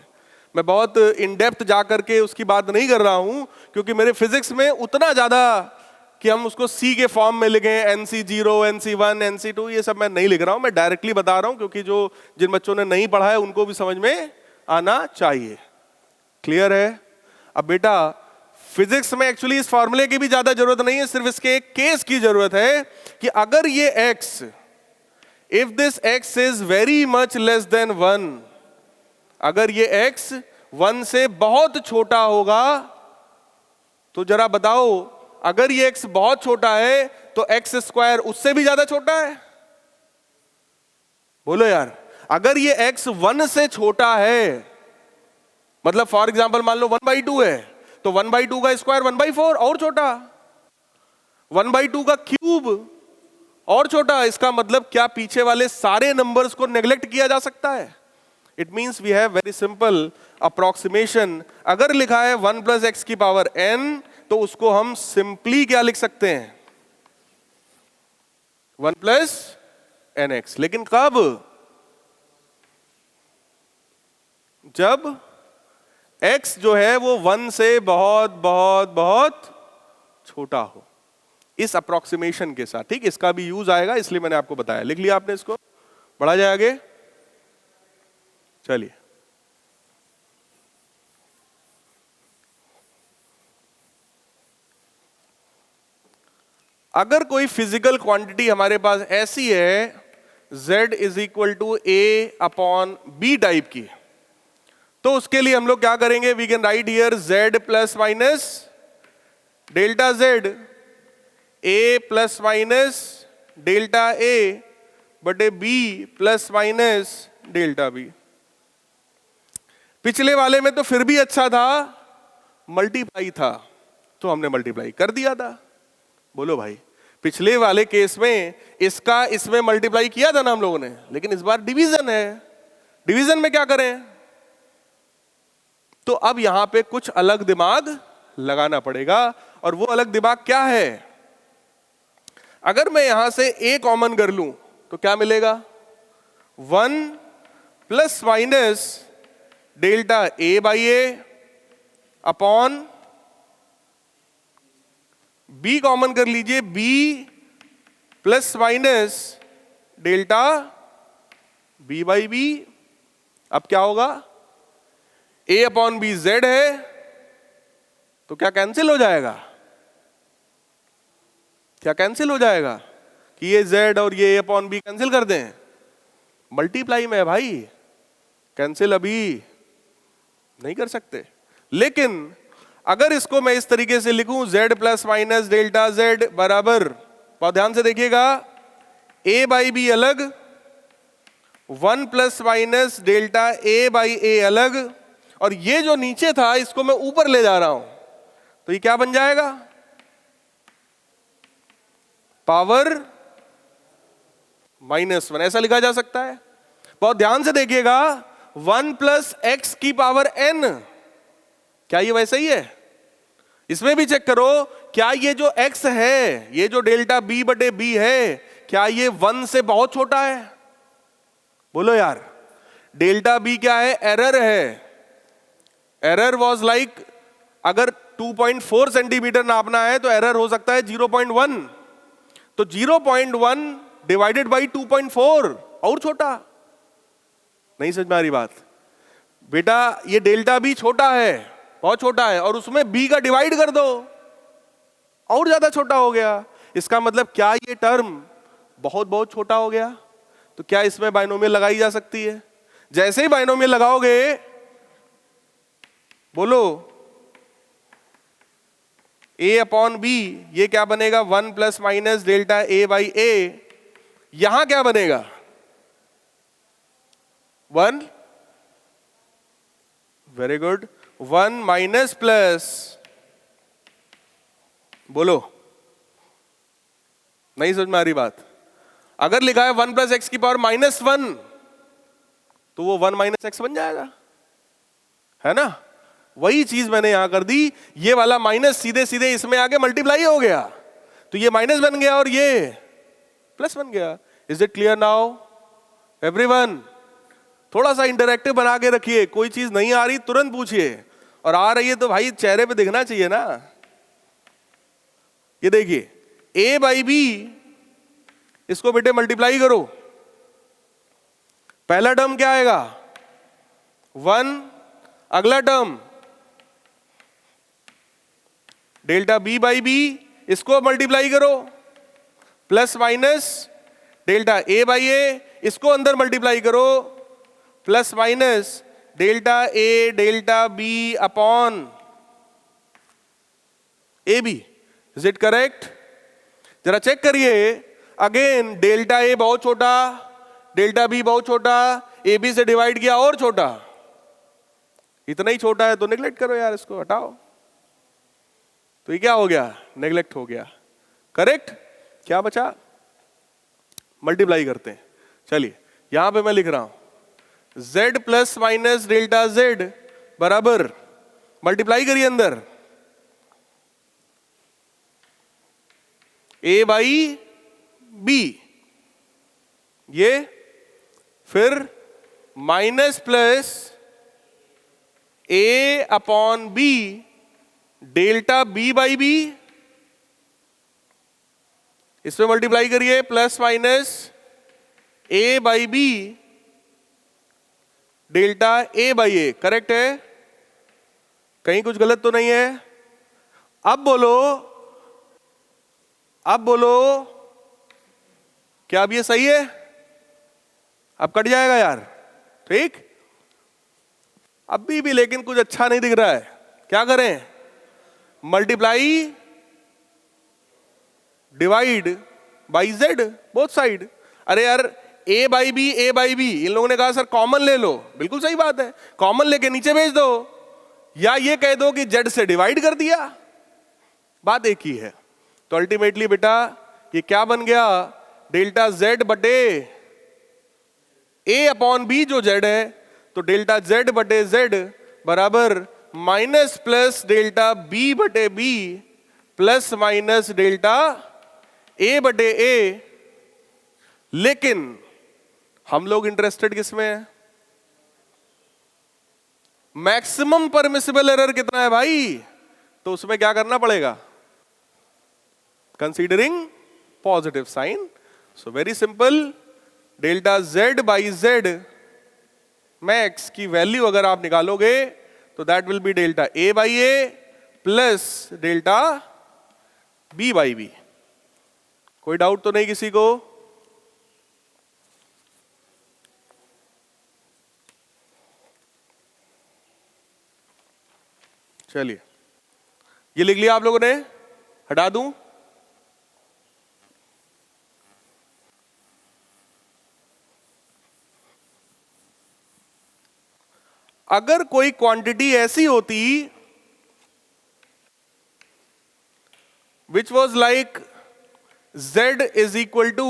मैं बहुत इन डेप्थ जा करके उसकी बात नहीं कर रहा हूं, क्योंकि मेरे फिजिक्स में उतना ज्यादा कि हम उसको सी के फॉर्म में लिखें, NC0, NC1, NC2, ये सब मैं नहीं लिख रहा हूं। मैं डायरेक्टली बता रहा हूं, क्योंकि जिन बच्चों ने नहीं पढ़ा है उनको भी समझ में आना चाहिए। क्लियर है? अब बेटा फिजिक्स में एक्चुअली इस फॉर्मूले की भी ज्यादा जरूरत नहीं है, सिर्फ इसके एक केस की जरूरत है कि अगर ये x, if this x is very much less than 1, अगर ये x 1 से बहुत छोटा होगा तो जरा बताओ, अगर ये x बहुत छोटा है तो x स्क्वायर उससे भी ज्यादा छोटा है? बोलो यार, अगर ये x 1 से छोटा है, मतलब फॉर एग्जांपल मान लो 1/2 है, तो 1/2 का स्क्वायर 1/4 और छोटा, 1/2 का क्यूब और छोटा। इसका मतलब क्या पीछे वाले सारे नंबर्स को नेग्लेक्ट किया जा सकता है? It means we have very simple approximation. अगर लिखा है 1 प्लस एक्स की पावर n, तो उसको हम सिंपली क्या लिख सकते हैं, 1 प्लस एन एक्स। लेकिन कब? जब x जो है वो 1 से बहुत बहुत बहुत छोटा हो, इस अप्रोक्सीमेशन के साथ। ठीक, इसका भी यूज आएगा, इसलिए मैंने आपको बताया। लिख लिया आपने इसको? बढ़ा जाए आगे, चलिए। अगर कोई फिजिकल क्वांटिटी हमारे पास ऐसी है z is equal to a upon B type की, तो उसके लिए हम लोग क्या करेंगे? We can write here z plus minus delta z, a plus minus delta a बटे b plus minus delta b। पिछले वाले में तो फिर भी अच्छा था, मल्टीप्लाई था तो हमने मल्टीप्लाई कर दिया था। बोलो भाई, पिछले वाले केस में इसका इसमें मल्टीप्लाई किया था ना हम लोगों ने, लेकिन इस बार डिवीजन है। डिवीजन में क्या करें? तो अब यहां पे कुछ अलग दिमाग लगाना पड़ेगा, और वो अलग दिमाग क्या है? अगर मैं यहां से a कॉमन कर लूं तो क्या मिलेगा? 1 plus minus delta a by A upon b common कर लीजिए, b plus minus delta b by b। अब क्या होगा? a अपॉन बी z है तो क्या कैंसिल हो जाएगा? क्या कैंसिल हो जाएगा कि ये z और ये a अपॉन बी कैंसिल कर दें? मल्टीप्लाई में है भाई, कैंसिल अभी नहीं कर सकते। लेकिन अगर इसको मैं इस तरीके से लिखूं z plus minus delta z बराबर, बहुत ध्यान से देखिएगा, a बाई बी अलग, 1 plus minus delta a by A अलग, और ये जो नीचे था इसको मैं ऊपर ले जा रहा हूं, तो ये क्या बन जाएगा? पावर -1, ऐसा लिखा जा सकता है। बहुत ध्यान से देखिएगा, 1 प्लस एक्स की पावर n, क्या ये वैसा ही है? इसमें भी चेक करो, क्या ये जो x है, ये जो डेल्टा b बटे b है, क्या ये 1 से बहुत छोटा है? बोलो यार, डेल्टा b क्या है? एरर है। एरर वॉज लाइक, अगर 2.4 सेंटीमीटर नापना है तो एरर हो सकता है 0.1, तो 0.1 डिवाइडेड बाई 2.4 और छोटा। नहीं समझ में आ रही बात? बेटा ये डेल्टा बी छोटा है, बहुत छोटा है, और उसमें b का डिवाइड कर दो, और ज्यादा छोटा हो गया। इसका मतलब क्या ये टर्म बहुत बहुत छोटा हो गया? तो क्या इसमें बाइनोमियल लगाई जा सकती है? जैसे ही बाइनोमियल लगाओगे, बोलो, a अपॉन बी, ये क्या बनेगा? 1 plus minus delta a by A. यहां क्या बनेगा? 1, वेरी गुड, 1 माइनस प्लस, बोलो, नहीं समझ में आ रही बात? अगर लिखा है 1 प्लस एक्स की पावर -1, तो वो 1 माइनस एक्स बन जाएगा, है ना? वही चीज मैंने यहां कर दी, ये वाला माइनस सीधे सीधे इसमें आके मल्टीप्लाई हो गया, तो ये माइनस बन गया और ये प्लस बन गया। Is it clear now everyone? थोड़ा सा इंटरैक्टिव बना के रखिए, कोई चीज नहीं आ रही तुरंत पूछिए, और आ रही है तो भाई चेहरे पे दिखना चाहिए ना। ये देखिए, a बाई बी, इसको बेटे मल्टीप्लाई करो, पहला टर्म क्या आएगा? 1, अगला term delta b by B, इसको मल्टीप्लाई करो, plus minus delta a by A, इसको अंदर मल्टीप्लाई करो, plus minus delta a delta b upon A B. Is it correct? जरा चेक करिए अगेन, डेल्टा a बहुत छोटा, डेल्टा b बहुत छोटा, ए बी से डिवाइड किया और छोटा, इतना ही छोटा है तो नेग्लेक्ट करो यार, इसको हटाओ, तो ये क्या हो गया? नेग्लेक्ट हो गया। करेक्ट? क्या बचा? मल्टीप्लाई करते हैं। चलिए यहां पे मैं लिख रहा हूं z plus minus delta z बराबर, मल्टीप्लाई करिए अंदर, a बाई b, ये फिर minus plus a upon b delta b by b, इसमें मल्टीप्लाई करिए, plus minus a by b delta a by a। Correct है? कहीं कुछ गलत तो नहीं है? अब बोलो क्या अब ये सही है? अब कट जाएगा यार, ठीक? अभी भी लेकिन कुछ अच्छा नहीं दिख रहा है, क्या करें? Multiply divide by z both side. अरे यार a by B, a by B, इन लोगों ने कहा सर कॉमन ले लो, बिल्कुल सही बात है, कॉमन लेके नीचे भेज दो, या ये कह दो कि z से डिवाइड कर दिया, बात एक ही है। तो अल्टीमेटली बेटा ये क्या बन गया? डेल्टा z बटे a अपॉन b जो z है, तो डेल्टा z बटे z बराबर माइनस प्लस डेल्टा b बटे b प्लस माइनस डेल्टा ए बटे ए, लेकिन हम लोग इंटरेस्टेड किसमें है? मैक्सिमम परमिसिबल एरर कितना है भाई? तो उसमें क्या करना पड़ेगा? Considering positive sign. So very simple, delta z by z max की वैल्यू अगर आप निकालोगे तो that will be delta a by a plus delta b by b। कोई डाउट तो नहीं किसी को? चलिए, ये लिख लिया आप लोगों ने? हटा दूं? अगर कोई क्वांटिटी ऐसी होती which was like z is equal to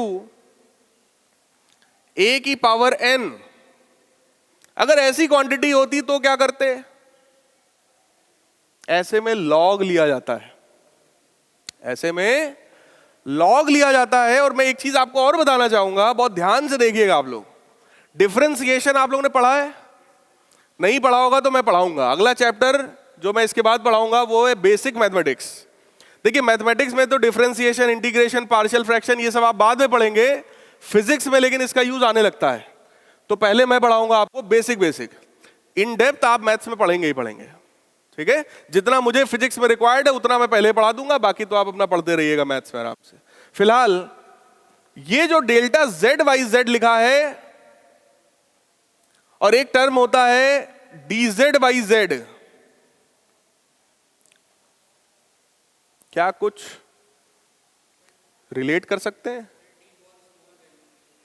a की पावर n, अगर ऐसी क्वांटिटी होती तो क्या करते? ऐसे में लॉग लिया जाता है, ऐसे में लॉग लिया जाता है। और मैं एक चीज आपको और बताना चाहूंगा, बहुत ध्यान से देखिएगा आप लोग। डिफरेंशिएशन आप लोगों ने पढ़ा है? नहीं पढ़ा होगा तो मैं पढ़ाऊंगा। अगला चैप्टर जो मैं इसके बाद पढ़ाऊंगा वो है बेसिक मैथमेटिक्स। देखिए, मैथमेटिक्स में तो डिफरेंशिएशन, इंटीग्रेशन, पार्शियल फ्रैक्शन ये सब आप बाद में पढ़ेंगे फिजिक्स में, लेकिन इसका यूज आने लगता है। तो पहले मैं पढ़ाऊंगा आपको बेसिक। इन डेप्थ आप मैथ्स में पढ़ेंगे ही पढ़ेंगे, ठीक है? जितना मुझे फिजिक्स में रिक्वायर्ड है उतना मैं पहले पढ़ा दूंगा, बाकी तो आप अपना पढ़ते रहिएगा मैथ्स में आराम से। फिलहाल ये जो डेल्टा z बाई z लिखा है और एक टर्म होता है dz बाई z, क्या कुछ रिलेट कर सकते हैं?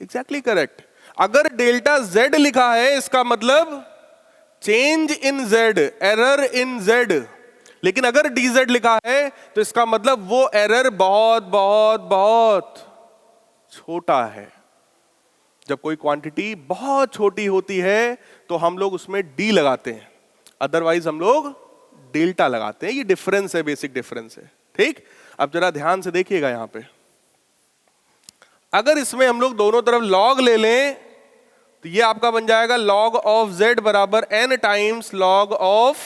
Exactly correct. अगर डेल्टा z लिखा है इसका मतलब change in z, error in z। लेकिन अगर dz लिखा है तो इसका मतलब वो एरर बहुत बहुत बहुत छोटा है। जब कोई क्वांटिटी बहुत छोटी होती है तो हम लोग उसमें d लगाते हैं, अदरवाइज हम लोग डेल्टा लगाते हैं। ये डिफरेंस है, बेसिक डिफरेंस है, ठीक? अब जरा ध्यान से देखिएगा यहां पे, अगर इसमें हम लोग दोनों तरफ लॉग ले लें तो ये आपका बन जाएगा log ऑफ z बराबर n times log of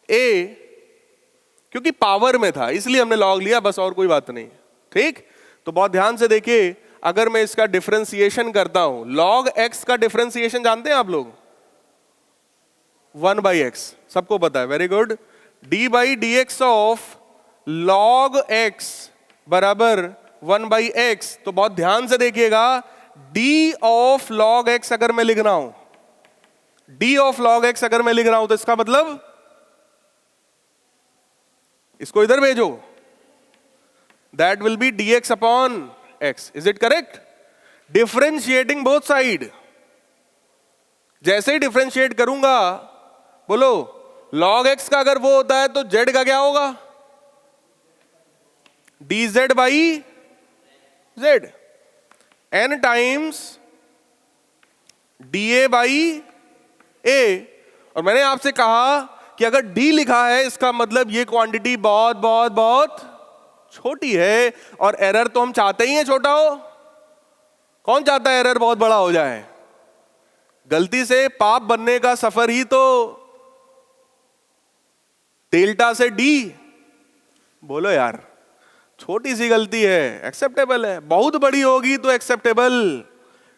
a, क्योंकि पावर में था इसलिए हमने log लिया, बस और कोई बात नहीं, ठीक? तो बहुत ध्यान से देखिए, अगर मैं इसका डिफरेंशिएशन करता हूं, log x का डिफरेंशिएशन जानते हैं आप लोग? 1 बाई x, सबको पता है, very good. d by D x of log x बराबर 1 बाई x। तो बहुत ध्यान से देखिएगा, d ऑफ log x अगर मैं लिख रहा हूं, d ऑफ log x अगर मैं लिख रहा हूं तो इसका मतलब इसको इधर भेजो, that will B dx upon x। Is it correct? Differentiating both side. जैसे ही डिफरेंशिएट करूंगा, बोलो log x का अगर वो होता है तो z का क्या होगा? dz by z, n times da by a। और मैंने आपसे कहा कि अगर d लिखा है इसका मतलब ये क्वांटिटी बहुत बहुत बहुत छोटी है, और एरर तो हम चाहते ही हैं छोटा हो। कौन चाहता है एरर बहुत बड़ा हो जाए? गलती से पाप बनने का सफर ही तो डेल्टा से d। बोलो यार, छोटी सी गलती है, एक्सेप्टेबल है, बहुत बड़ी होगी तो एक्सेप्टेबल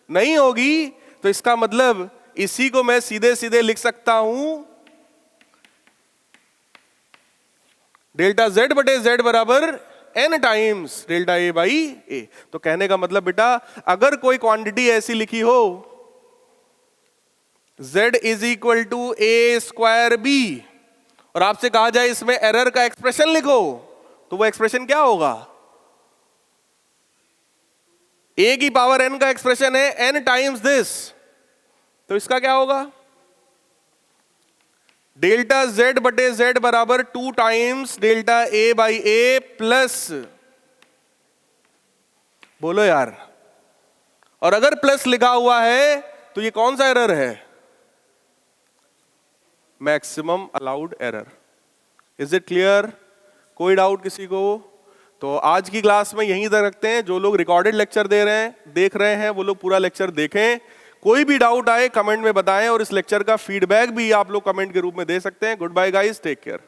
नहीं होगी। तो इसका मतलब इसी को मैं सीधे सीधे लिख सकता हूं, डेल्टा z बटे z बराबर n times delta a by a। तो कहने का मतलब बेटा, अगर कोई क्वांटिटी ऐसी लिखी हो z is equal to a square b, और आपसे कहा जाए इसमें एरर का एक्सप्रेशन लिखो, तो वो एक्सप्रेशन क्या होगा? a की पावर n का एक्सप्रेशन है n टाइम्स दिस, तो इसका क्या होगा? डेल्टा z बटे z बराबर 2 times delta a by a plus, बोलो यार, और अगर प्लस लिखा हुआ है तो ये कौन सा एरर है? Maximum allowed error. Is it clear? कोई डाउट किसी को? तो आज की क्लास में यहीं तक रखते हैं। जो लोग रिकॉर्डेड लेक्चर देख रहे हैं वो लोग पूरा लेक्चर देखें। कोई भी डाउट आए कमेंट में बताएं और इस लेक्चर का फीडबैक भी आप लोग कमेंट के रूप में दे सकते हैं। Good bye guys, take care.